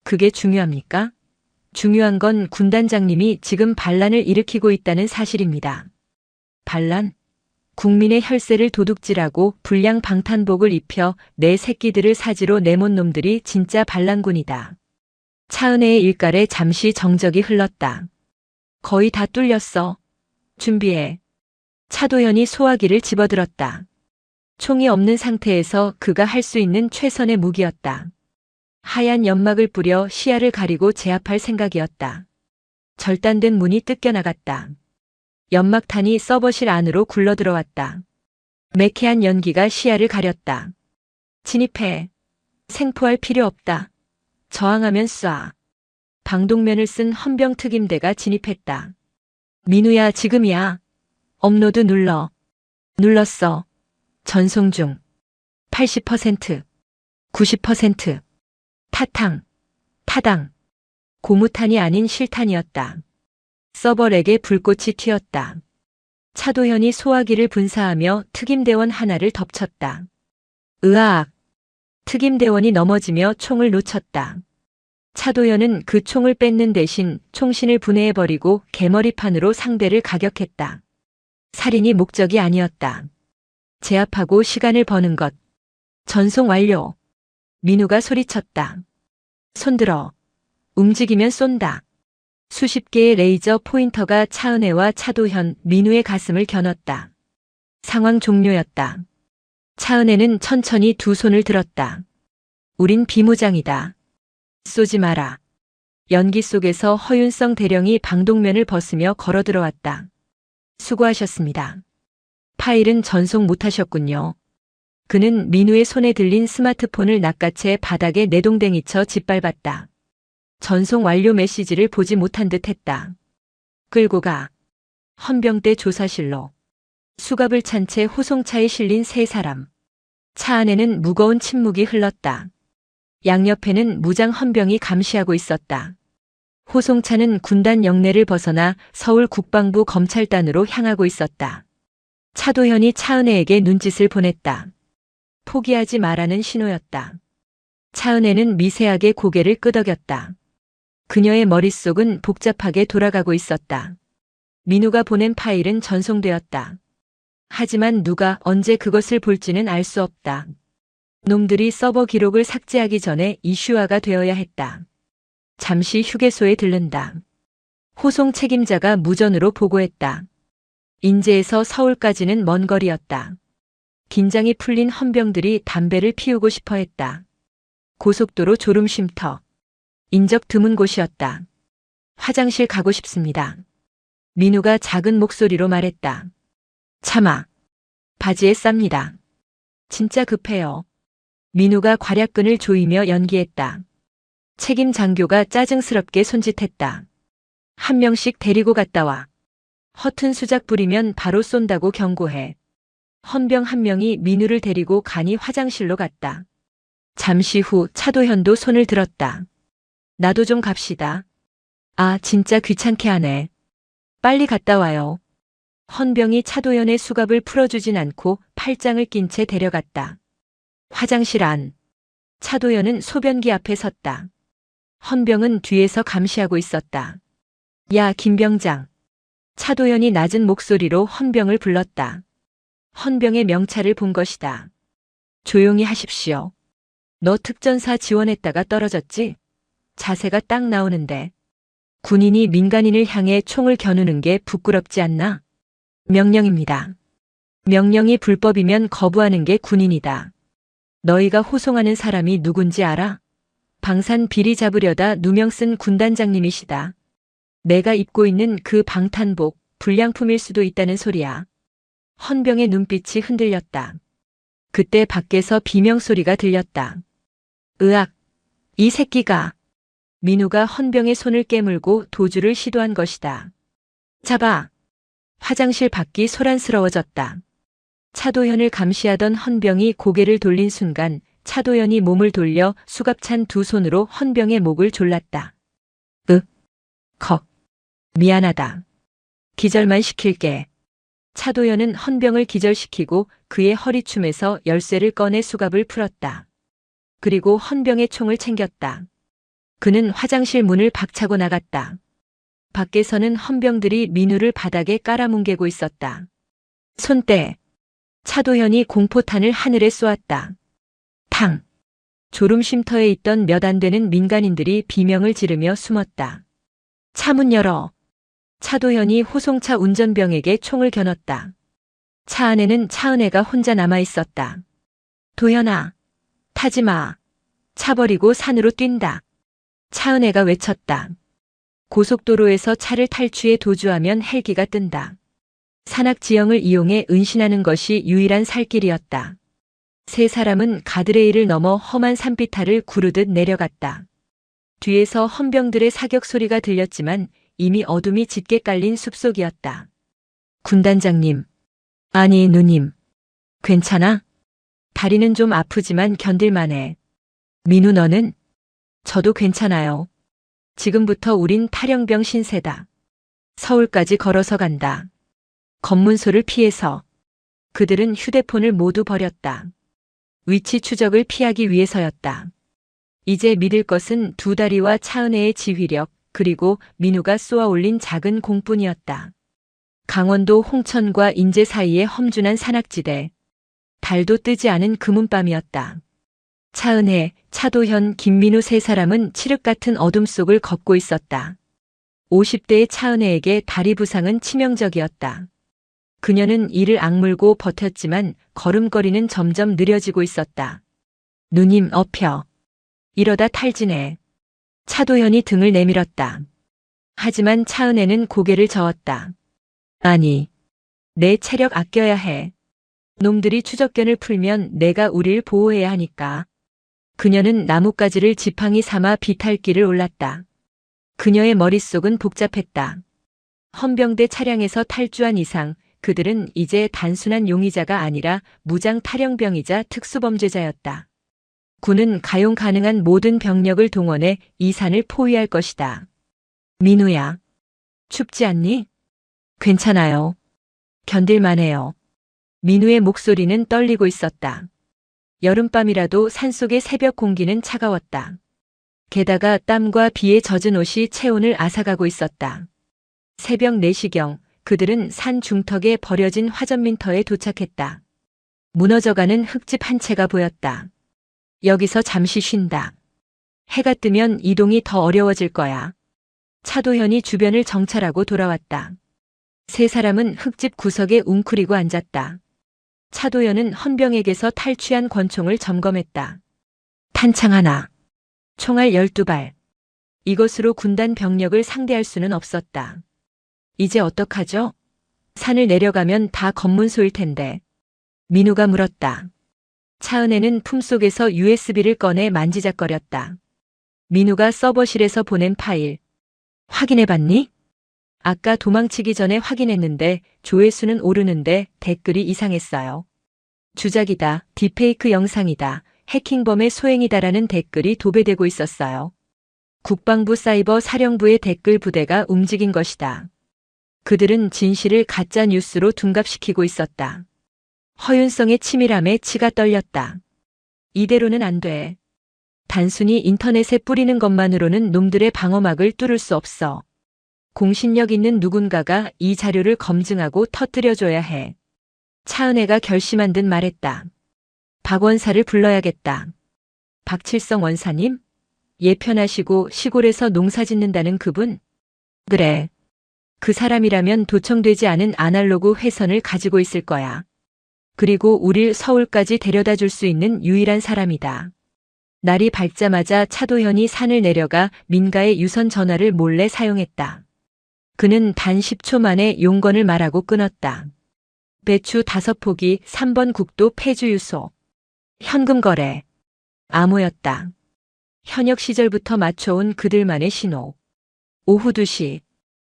그게 중요합니까? 중요한 건 군단장님이 지금 반란을 일으키고 있다는 사실입니다. 반란? 국민의 혈세를 도둑질하고 불량 방탄복을 입혀 내 새끼들을 사지로 내몬 놈들이 진짜 반란군이다. 차은혜의 일갈에 잠시 정적이 흘렀다. 거의 다 뚫렸어. 준비해. 차도현이 소화기를 집어들었다. 총이 없는 상태에서 그가 할 수 있는 최선의 무기였다. 하얀 연막을 뿌려 시야를 가리고 제압할 생각이었다. 절단된 문이 뜯겨나갔다. 연막탄이 서버실 안으로 굴러들어왔다. 매캐한 연기가 시야를 가렸다. 진입해. 생포할 필요 없다. 저항하면 쏴. 방독면을 쓴 헌병 특임대가 진입했다. 민우야, 지금이야. 업로드 눌러. 눌렀어. 전송 중. 80%, 90%. 타탕, 타당. 고무탄이 아닌 실탄이었다. 서버렉에 불꽃이 튀었다. 차도현이 소화기를 분사하며 특임대원 하나를 덮쳤다. 으악! 특임대원이 넘어지며 총을 놓쳤다. 차도현은 그 총을 뺏는 대신 총신을 분해해버리고 개머리판으로 상대를 가격했다. 살인이 목적이 아니었다. 제압하고 시간을 버는 것. 전송 완료. 민우가 소리쳤다. 손들어. 움직이면 쏜다. 수십 개의 레이저 포인터가 차은혜와 차도현, 민우의 가슴을 겨눴다. 상황 종료였다. 차은혜는 천천히 두 손을 들었다. 우린 비무장이다. 쏘지 마라. 연기 속에서 허윤성 대령이 방독면을 벗으며 걸어 들어왔다. 수고하셨습니다. 파일은 전송 못하셨군요. 그는 민우의 손에 들린 스마트폰을 낚아채 바닥에 내동댕이쳐 짓밟았다. 전송 완료 메시지를 보지 못한 듯 했다. 끌고 가. 헌병대 조사실로. 수갑을 찬 채 호송차에 실린 세 사람. 차 안에는 무거운 침묵이 흘렀다. 양옆에는 무장 헌병이 감시하고 있었다. 호송차는 군단 영내를 벗어나 서울 국방부 검찰단으로 향하고 있었다. 차도현이 차은혜에게 눈짓을 보냈다. 포기하지 말라는 신호였다. 차은혜는 미세하게 고개를 끄덕였다. 그녀의 머릿속은 복잡하게 돌아가고 있었다. 민우가 보낸 파일은 전송되었다. 하지만 누가 언제 그것을 볼지는 알 수 없다. 놈들이 서버 기록을 삭제하기 전에 이슈화가 되어야 했다. 잠시 휴게소에 들른다. 호송 책임자가 무전으로 보고했다. 인제에서 서울까지는 먼 거리였다. 긴장이 풀린 헌병들이 담배를 피우고 싶어 했다. 고속도로 졸음쉼터. 인적 드문 곳이었다. 화장실 가고 싶습니다. 민우가 작은 목소리로 말했다. 참아. 바지에 쌉니다. 진짜 급해요. 민우가 괄약근을 조이며 연기했다. 책임 장교가 짜증스럽게 손짓했다. 한 명씩 데리고 갔다 와. 허튼 수작 부리면 바로 쏜다고 경고해. 헌병 한 명이 민우를 데리고 간이 화장실로 갔다. 잠시 후 차도현도 손을 들었다. 나도 좀 갑시다. 아, 진짜 귀찮게 하네. 빨리 갔다 와요. 헌병이 차도현의 수갑을 풀어주진 않고 팔짱을 낀 채 데려갔다. 화장실 안. 차도현은 소변기 앞에 섰다. 헌병은 뒤에서 감시하고 있었다. 야, 김병장. 차도현이 낮은 목소리로 헌병을 불렀다. 헌병의 명찰을 본 것이다. 조용히 하십시오. 너 특전사 지원했다가 떨어졌지? 자세가 딱 나오는데. 군인이 민간인을 향해 총을 겨누는 게 부끄럽지 않나? 명령입니다. 명령이 불법이면 거부하는 게 군인이다. 너희가 호송하는 사람이 누군지 알아? 방산 비리 잡으려다 누명 쓴 군단장님이시다. 내가 입고 있는 그 방탄복, 불량품일 수도 있다는 소리야. 헌병의 눈빛이 흔들렸다. 그때 밖에서 비명소리가 들렸다. 으악! 이 새끼가! 민우가 헌병의 손을 깨물고 도주를 시도한 것이다. 잡아! 화장실 밖이 소란스러워졌다. 차도현을 감시하던 헌병이 고개를 돌린 순간 차도현이 몸을 돌려 수갑찬 두 손으로 헌병의 목을 졸랐다. 컥. 미안하다. 기절만 시킬게. 차도현은 헌병을 기절시키고 그의 허리춤에서 열쇠를 꺼내 수갑을 풀었다. 그리고 헌병의 총을 챙겼다. 그는 화장실 문을 박차고 나갔다. 밖에서는 헌병들이 민우를 바닥에 깔아뭉개고 있었다. 손때. 차도현이 공포탄을 하늘에 쏘았다. 탕. 졸음 쉼터에 있던 몇 안 되는 민간인들이 비명을 지르며 숨었다. 차 문 열어. 차도현이 호송차 운전병에게 총을 겨눴다. 차 안에는 차은혜가 혼자 남아 있었다. 도현아, 타지 마. 차 버리고 산으로 뛴다. 차은혜가 외쳤다. 고속도로에서 차를 탈취해 도주하면 헬기가 뜬다. 산악지형을 이용해 은신하는 것이 유일한 살 길이었다. 세 사람은 가드레일을 넘어 험한 산비탈을 구르듯 내려갔다. 뒤에서 헌병들의 사격 소리가 들렸지만 이미 어둠이 짙게 깔린 숲속이었다. 군단장님. 아니, 누님. 괜찮아? 다리는 좀 아프지만 견딜만해. 민우 너는? 저도 괜찮아요. 지금부터 우린 탈영병 신세다. 서울까지 걸어서 간다. 검문소를 피해서. 그들은 휴대폰을 모두 버렸다. 위치 추적을 피하기 위해서였다. 이제 믿을 것은 두 다리와 차은혜의 지휘력, 그리고 민우가 쏘아 올린 작은 공뿐이었다. 강원도 홍천과 인제 사이의 험준한 산악지대. 달도 뜨지 않은 금은밤이었다. 차은혜, 차도현, 김민우 세 사람은 칠흑 같은 어둠 속을 걷고 있었다. 50대의 차은혜에게 다리 부상은 치명적이었다. 그녀는 이를 악물고 버텼지만 걸음걸이는 점점 느려지고 있었다. 누님 엎혀. 이러다 탈진해. 차도현이 등을 내밀었다. 하지만 차은혜는 고개를 저었다. 아니, 내 체력 아껴야 해. 놈들이 추적견을 풀면 내가 우릴 보호해야 하니까. 그녀는 나뭇가지를 지팡이 삼아 비탈길을 올랐다. 그녀의 머릿속은 복잡했다. 헌병대 차량에서 탈주한 이상 그들은 이제 단순한 용의자가 아니라 무장 탈영병이자 특수범죄자였다. 군은 가용 가능한 모든 병력을 동원해 이 산을 포위할 것이다. 민우야, 춥지 않니? 괜찮아요. 견딜만해요. 민우의 목소리는 떨리고 있었다. 여름밤이라도 산속의 새벽 공기는 차가웠다. 게다가 땀과 비에 젖은 옷이 체온을 앗아가고 있었다. 새벽 4시경 그들은 산 중턱에 버려진 화전민터에 도착했다. 무너져가는 흙집 한 채가 보였다. 여기서 잠시 쉰다. 해가 뜨면 이동이 더 어려워질 거야. 차도현이 주변을 정찰하고 돌아왔다. 세 사람은 흙집 구석에 웅크리고 앉았다. 차도현은 헌병에게서 탈취한 권총을 점검했다. 탄창 하나, 총알 12발. 이것으로 군단 병력을 상대할 수는 없었다. 이제 어떡하죠? 산을 내려가면 다 검문소일 텐데. 민우가 물었다. 차은혜는 품속에서 USB를 꺼내 만지작거렸다. 민우가 서버실에서 보낸 파일. 확인해봤니? 아까 도망치기 전에 확인했는데 조회수는 오르는데 댓글이 이상했어요. 주작이다, 딥페이크 영상이다, 해킹범의 소행이다라는 댓글이 도배되고 있었어요. 국방부 사이버 사령부의 댓글 부대가 움직인 것이다. 그들은 진실을 가짜 뉴스로 둔갑시키고 있었다. 허윤성의 치밀함에 치가 떨렸다. 이대로는 안 돼. 단순히 인터넷에 뿌리는 것만으로는 놈들의 방어막을 뚫을 수 없어. 공신력 있는 누군가가 이 자료를 검증하고 터뜨려줘야 해. 차은혜가 결심한 듯 말했다. 박 원사를 불러야겠다. 박칠성 원사님? 예편하시고 시골에서 농사 짓는다는 그분? 그래. 그 사람이라면 도청되지 않은 아날로그 회선을 가지고 있을 거야. 그리고 우릴 서울까지 데려다 줄 수 있는 유일한 사람이다. 날이 밝자마자 차도현이 산을 내려가 민가의 유선 전화를 몰래 사용했다. 그는 단 10초 만에 용건을 말하고 끊었다. 배추 5포기 3번 국도 폐주유소. 현금 거래. 암호였다. 현역 시절부터 맞춰온 그들만의 신호. 오후 2시.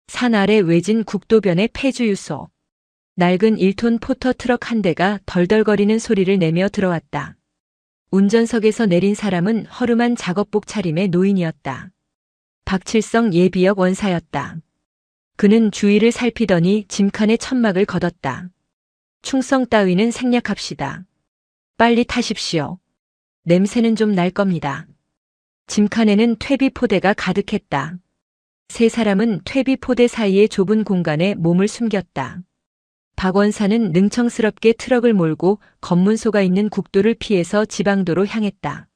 산 아래 외진 국도변의 폐주유소. 낡은 1톤 포터 트럭 한 대가 덜덜거리는 소리를 내며 들어왔다. 운전석에서 내린 사람은 허름한 작업복 차림의 노인이었다. 박칠성 예비역 원사였다. 그는 주위를 살피더니 짐칸에 천막을 걷었다. 충성 따위는 생략합시다. 빨리 타십시오. 냄새는 좀 날 겁니다. 짐칸에는 퇴비 포대가 가득했다. 세 사람은 퇴비 포대 사이의 좁은 공간에 몸을 숨겼다. 박 원사는 능청스럽게 트럭을 몰고 검문소가 있는 국도를 피해서 지방도로 향했다.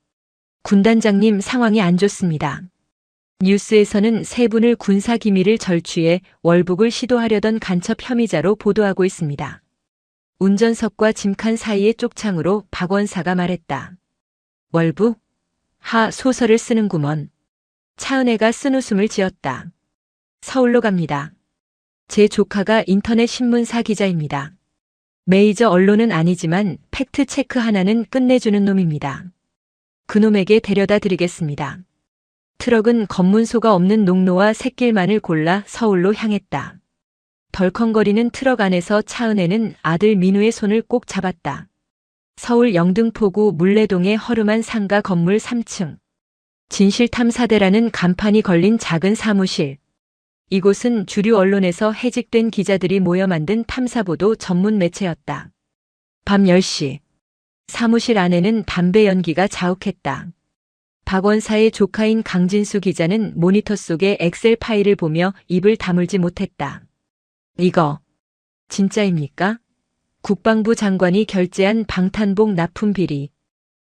군단장님 상황이 안 좋습니다. 뉴스에서는 세 분을 군사 기밀을 절취해 월북을 시도하려던 간첩 혐의자로 보도하고 있습니다. 운전석과 짐칸 사이의 쪽창으로 박 원사가 말했다. 월북? 소설을 쓰는구먼. 차은혜가 쓴웃음을 지었다. 서울로 갑니다. 제 조카가 인터넷 신문사 기자입니다. 메이저 언론은 아니지만 팩트 체크 하나는 끝내주는 놈입니다. 그놈에게 데려다 드리겠습니다. 트럭은 검문소가 없는 농로와 샛길만을 골라 서울로 향했다. 덜컹거리는 트럭 안에서 차은혜는 아들 민우의 손을 꼭 잡았다. 서울 영등포구 물레동의 허름한 상가 건물 3층. 진실탐사대라는 간판이 걸린 작은 사무실. 이곳은 주류 언론에서 해직된 기자들이 모여 만든 탐사보도 전문 매체였다. 밤 10시. 사무실 안에는 담배 연기가 자욱했다. 박 원사의 조카인 강진수 기자는 모니터 속의 엑셀 파일을 보며 입을 다물지 못했다. 이거 진짜입니까? 국방부 장관이 결제한 방탄복 납품 비리.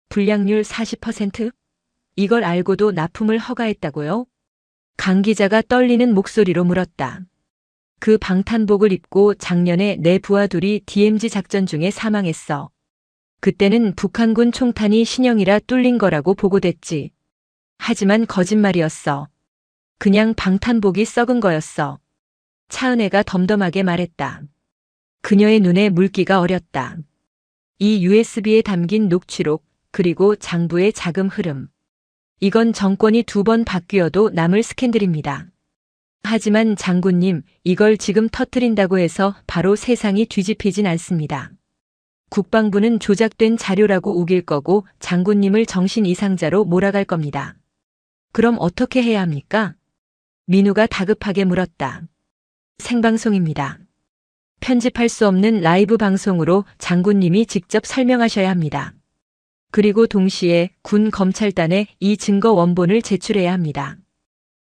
불량률 40%? 이걸 알고도 납품을 허가했다고요? 강 기자가 떨리는 목소리로 물었다. 그 방탄복을 입고 작년에 내 부하 둘이 DMZ 작전 중에 사망했어. 그때는 북한군 총탄이 신형이라 뚫린 거라고 보고됐지. 하지만 거짓말이었어. 그냥 방탄복이 썩은 거였어. 차은혜가 덤덤하게 말했다. 그녀의 눈에 물기가 어렸다. 이 USB에 담긴 녹취록, 그리고 장부의 자금 흐름. 이건 정권이 2번 바뀌어도 남을 스캔들입니다. 하지만 장군님, 이걸 지금 터뜨린다고 해서 바로 세상이 뒤집히진 않습니다. 국방부는 조작된 자료라고 우길 거고 장군님을 정신 이상자로 몰아갈 겁니다. 그럼 어떻게 해야 합니까? 민우가 다급하게 물었다. 생방송입니다. 편집할 수 없는 라이브 방송으로 장군님이 직접 설명하셔야 합니다. 그리고 동시에 군 검찰단에 이 증거 원본을 제출해야 합니다.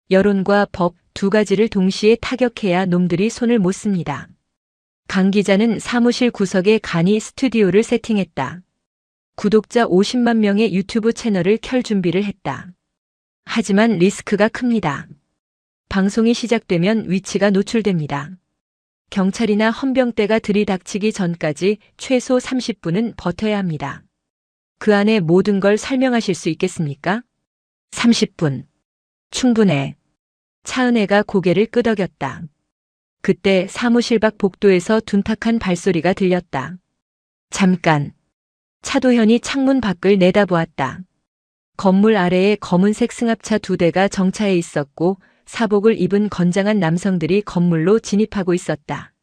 여론과 법 두 가지를 동시에 타격해야 놈들이 손을 못 씁니다. 강 기자는 사무실 구석에 간이 스튜디오를 세팅했다. 구독자 50만 명의 유튜브 채널을 켤 준비를 했다. 하지만 리스크가 큽니다. 방송이 시작되면 위치가 노출됩니다. 경찰이나 헌병대가 들이닥치기 전까지 최소 30분은 버텨야 합니다. 그 안에 모든 걸 설명하실 수 있겠습니까? 30분. 충분해. 차은혜가 고개를 끄덕였다. 그때 사무실 밖 복도에서 둔탁한 발소리가 들렸다. 잠깐. 차도현이 창문 밖을 내다보았다. 건물 아래에 검은색 승합차 2대가 정차해 있었고 사복을 입은 건장한 남성들이 건물로 진입하고 있었다.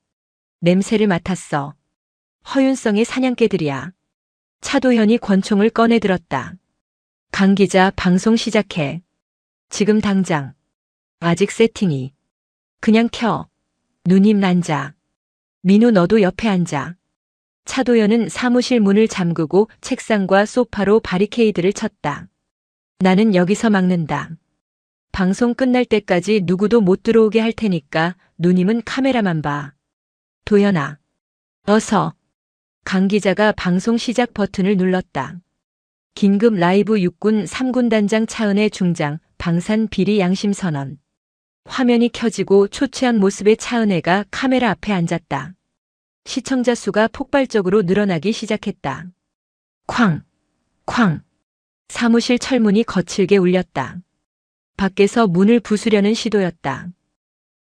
냄새를 맡았어. 허윤성의 사냥개들이야. 차도현이 권총을 꺼내 들었다. 강 기자, 방송 시작해. 지금 당장. 아직 세팅이. 그냥 켜. 누님 앉아. 민우 너도 옆에 앉아. 차도현은 사무실 문을 잠그고 책상과 소파로 바리케이드를 쳤다. 나는 여기서 막는다. 방송 끝날 때까지 누구도 못 들어오게 할 테니까 누님은 카메라만 봐. 도현아. 어서. 강 기자가 방송 시작 버튼을 눌렀다. 긴급 라이브 육군 3군 단장 차은혜 중장 방산 비리 양심 선언. 화면이 켜지고 초췌한 모습의 차은혜가 카메라 앞에 앉았다. 시청자 수가 폭발적으로 늘어나기 시작했다. 쾅! 쾅! 사무실 철문이 거칠게 울렸다. 밖에서 문을 부수려는 시도였다.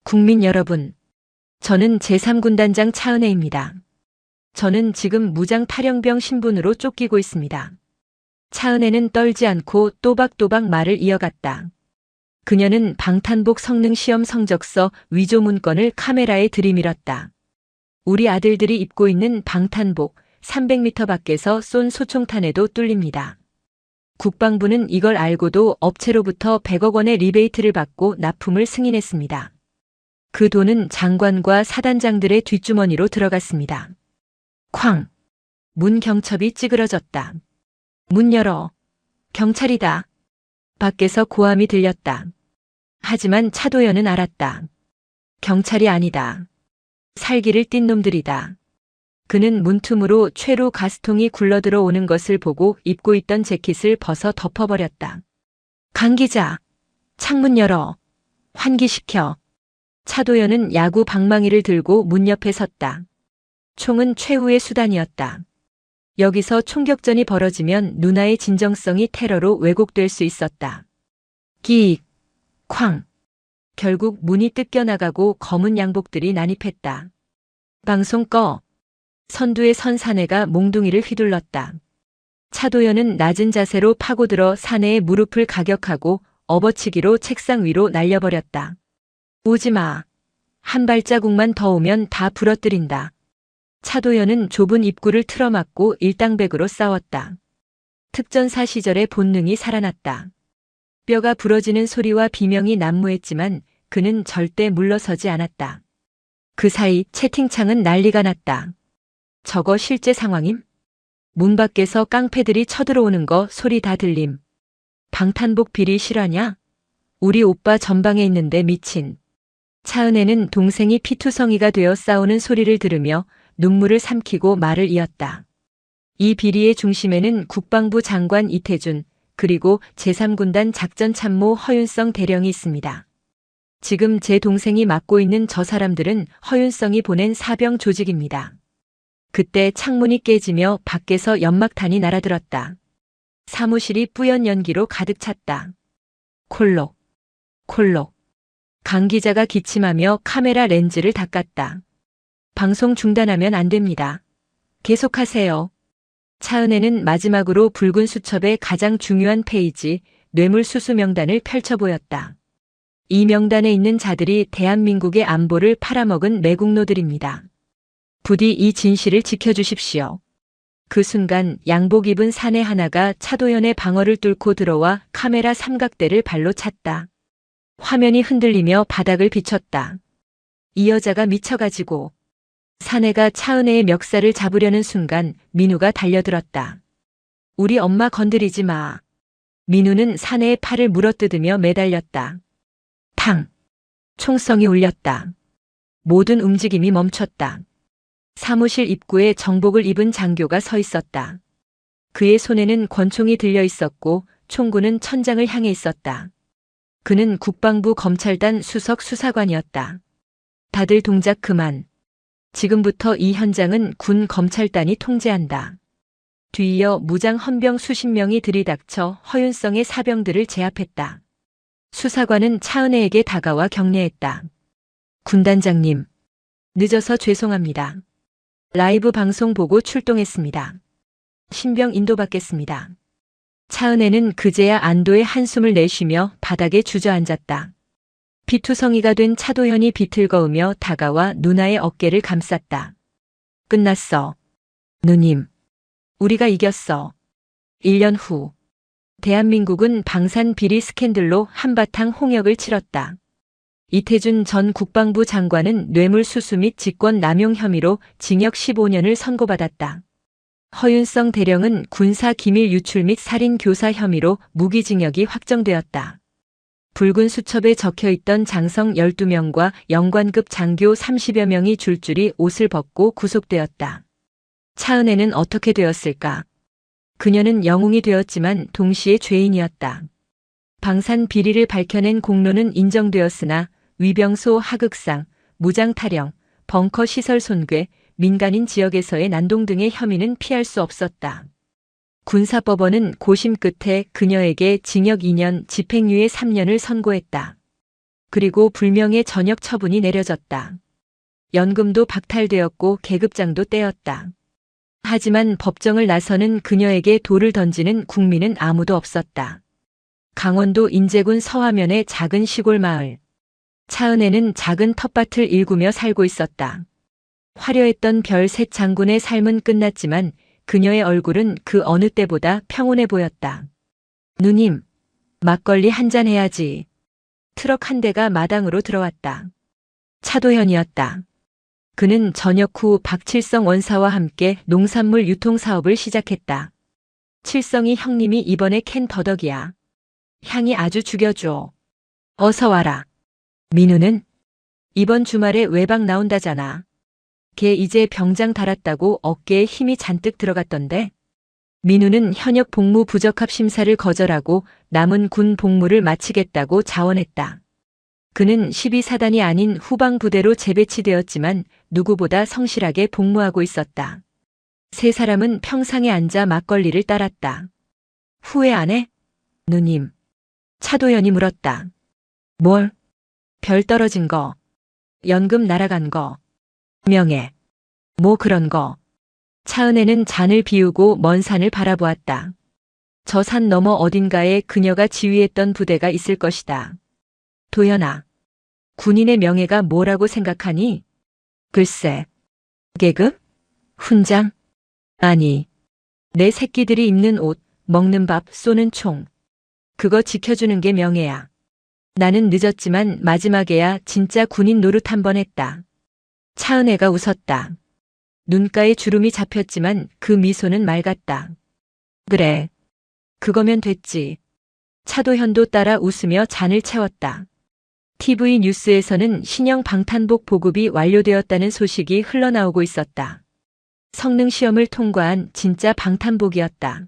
국민 여러분, 저는 제3군단장 차은혜입니다. 저는 지금 무장 탈영병 신분으로 쫓기고 있습니다. 차은혜는 떨지 않고 또박또박 말을 이어갔다. 그녀는 방탄복 성능 시험 성적서 위조 문건을 카메라에 들이밀었다. 우리 아들들이 입고 있는 방탄복 300m 밖에서 쏜 소총탄에도 뚫립니다. 국방부는 이걸 알고도 업체로부터 100억 원의 리베이트를 받고 납품을 승인했습니다. 그 돈은 장관과 사단장들의 뒷주머니로 들어갔습니다. 쾅! 문 경첩이 찌그러졌다. 문 열어. 경찰이다. 밖에서 고함이 들렸다. 하지만 차도연은 알았다. 경찰이 아니다. 살기를 띈 놈들이다. 그는 문틈으로 최루 가스통이 굴러들어오는 것을 보고 입고 있던 재킷을 벗어 덮어버렸다. 강 기자, 창문 열어. 환기시켜. 차도연은 야구 방망이를 들고 문 옆에 섰다. 총은 최후의 수단이었다. 여기서 총격전이 벌어지면 누나의 진정성이 테러로 왜곡될 수 있었다. 기익, 쾅. 결국 문이 뜯겨나가고 검은 양복들이 난입했다. 방송 꺼. 선두에 선 사내가 몽둥이를 휘둘렀다. 차도연은 낮은 자세로 파고들어 사내의 무릎을 가격하고 업어치기로 책상 위로 날려버렸다. 오지 마. 한 발자국만 더 오면 다 부러뜨린다. 차도연은 좁은 입구를 틀어막고 일당백으로 싸웠다. 특전사 시절의 본능이 살아났다. 뼈가 부러지는 소리와 비명이 난무했지만 그는 절대 물러서지 않았다. 그 사이 채팅창은 난리가 났다. 저거 실제 상황임? 문 밖에서 깡패들이 쳐들어오는 거 소리 다 들림. 방탄복 비리 실화냐? 우리 오빠 전방에 있는데 미친. 차은혜는 동생이 피투성이가 되어 싸우는 소리를 들으며 눈물을 삼키고 말을 이었다. 이 비리의 중심에는 국방부 장관 이태준, 그리고 제3군단 작전참모 허윤성 대령이 있습니다. 지금 제 동생이 맡고 있는 저 사람들은 허윤성이 보낸 사병 조직입니다. 그때 창문이 깨지며 밖에서 연막탄이 날아들었다. 사무실이 뿌연 연기로 가득 찼다. 콜록, 콜록. 강 기자가 기침하며 카메라 렌즈를 닦았다. 방송 중단하면 안 됩니다. 계속하세요. 차은혜는 마지막으로 붉은 수첩의 가장 중요한 페이지, 뇌물수수 명단을 펼쳐 보였다. 이 명단에 있는 자들이 대한민국의 안보를 팔아먹은 매국노들입니다. 부디 이 진실을 지켜주십시오. 그 순간 양복 입은 사내 하나가 차도연의 방어를 뚫고 들어와 카메라 삼각대를 발로 찼다. 화면이 흔들리며 바닥을 비췄다. 이 여자가 미쳐가지고. 사내가 차은혜의 멱살을 잡으려는 순간 민우가 달려들었다. 우리 엄마 건드리지 마. 민우는 사내의 팔을 물어뜯으며 매달렸다. 탕! 총성이 울렸다. 모든 움직임이 멈췄다. 사무실 입구에 정복을 입은 장교가 서 있었다. 그의 손에는 권총이 들려 있었고 총구는 천장을 향해 있었다. 그는 국방부 검찰단 수석 수사관이었다. 다들 동작 그만. 지금부터 이 현장은 군 검찰단이 통제한다. 뒤이어 무장 헌병 수십 명이 들이닥쳐 허윤성의 사병들을 제압했다. 수사관은 차은혜에게 다가와 격려했다. 군단장님, 늦어서 죄송합니다. 라이브 방송 보고 출동했습니다. 신병 인도받겠습니다. 차은혜는 그제야 안도의 한숨을 내쉬며 바닥에 주저앉았다. 피투성이가 된 차도현이 비틀거우며 다가와 누나의 어깨를 감쌌다. 끝났어. 누님. 우리가 이겼어. 1년 후. 대한민국은 방산 비리 스캔들로 한바탕 홍역을 치렀다. 이태준 전 국방부 장관은 뇌물수수 및 직권남용 혐의로 징역 15년을 선고받았다. 허윤성 대령은 군사기밀 유출 및 살인교사 혐의로 무기징역이 확정되었다. 붉은 수첩에 적혀있던 장성 12명과 영관급 장교 30여 명이 줄줄이 옷을 벗고 구속되었다. 차은혜는 어떻게 되었을까? 그녀는 영웅이 되었지만 동시에 죄인이었다. 방산 비리를 밝혀낸 공로는 인정되었으나 위병소 하극상, 무장탈영, 벙커 시설 손괴, 민간인 지역에서의 난동 등의 혐의는 피할 수 없었다. 군사법원은 고심 끝에 그녀에게 징역 2년, 집행유예 3년을 선고했다. 그리고 불명예 전역 처분이 내려졌다. 연금도 박탈되었고 계급장도 떼었다. 하지만 법정을 나서는 그녀에게 돌을 던지는 국민은 아무도 없었다. 강원도 인제군 서화면의 작은 시골 마을. 차은혜는 작은 텃밭을 일구며 살고 있었다. 화려했던 별셋 장군의 삶은 끝났지만 그녀의 얼굴은 그 어느 때보다 평온해 보였다. 누님, 막걸리 한잔 해야지. 트럭 한 대가 마당으로 들어왔다. 차도현이었다. 그는 전역 후 박칠성 원사와 함께 농산물 유통 사업을 시작했다. 칠성이 형님이 이번에 캔 더덕이야. 향이 아주 죽여줘. 어서 와라. 민우는 이번 주말에 외박 나온다잖아. 걔 이제 병장 달았다고 어깨에 힘이 잔뜩 들어갔던데. 민우는 현역 복무 부적합 심사를 거절하고 남은 군 복무를 마치겠다고 자원했다. 그는 12사단이 아닌 후방 부대로 재배치되었지만 누구보다 성실하게 복무하고 있었다. 세 사람은 평상에 앉아 막걸리를 따랐다. 후회 안 해? 누님. 차도연이 물었다. 뭘? 별 떨어진 거. 연금 날아간 거. 명예. 뭐 그런 거. 차은혜는 잔을 비우고 먼 산을 바라보았다. 저 산 너머 어딘가에 그녀가 지휘했던 부대가 있을 것이다. 도연아. 군인의 명예가 뭐라고 생각하니? 글쎄. 계급? 훈장? 아니. 내 새끼들이 입는 옷, 먹는 밥, 쏘는 총. 그거 지켜주는 게 명예야. 나는 늦었지만 마지막에야 진짜 군인 노릇 한번 했다. 차은혜가 웃었다. 눈가에 주름이 잡혔지만 그 미소는 맑았다. 그래. 그거면 됐지. 차도현도 따라 웃으며 잔을 채웠다. TV 뉴스에서는 신형 방탄복 보급이 완료되었다는 소식이 흘러나오고 있었다. 성능 시험을 통과한 진짜 방탄복이었다.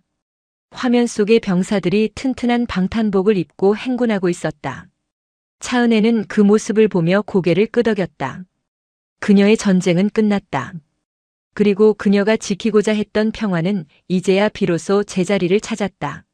화면 속의 병사들이 튼튼한 방탄복을 입고 행군하고 있었다. 차은혜는 그 모습을 보며 고개를 끄덕였다. 그녀의 전쟁은 끝났다. 그리고 그녀가 지키고자 했던 평화는 이제야 비로소 제자리를 찾았다.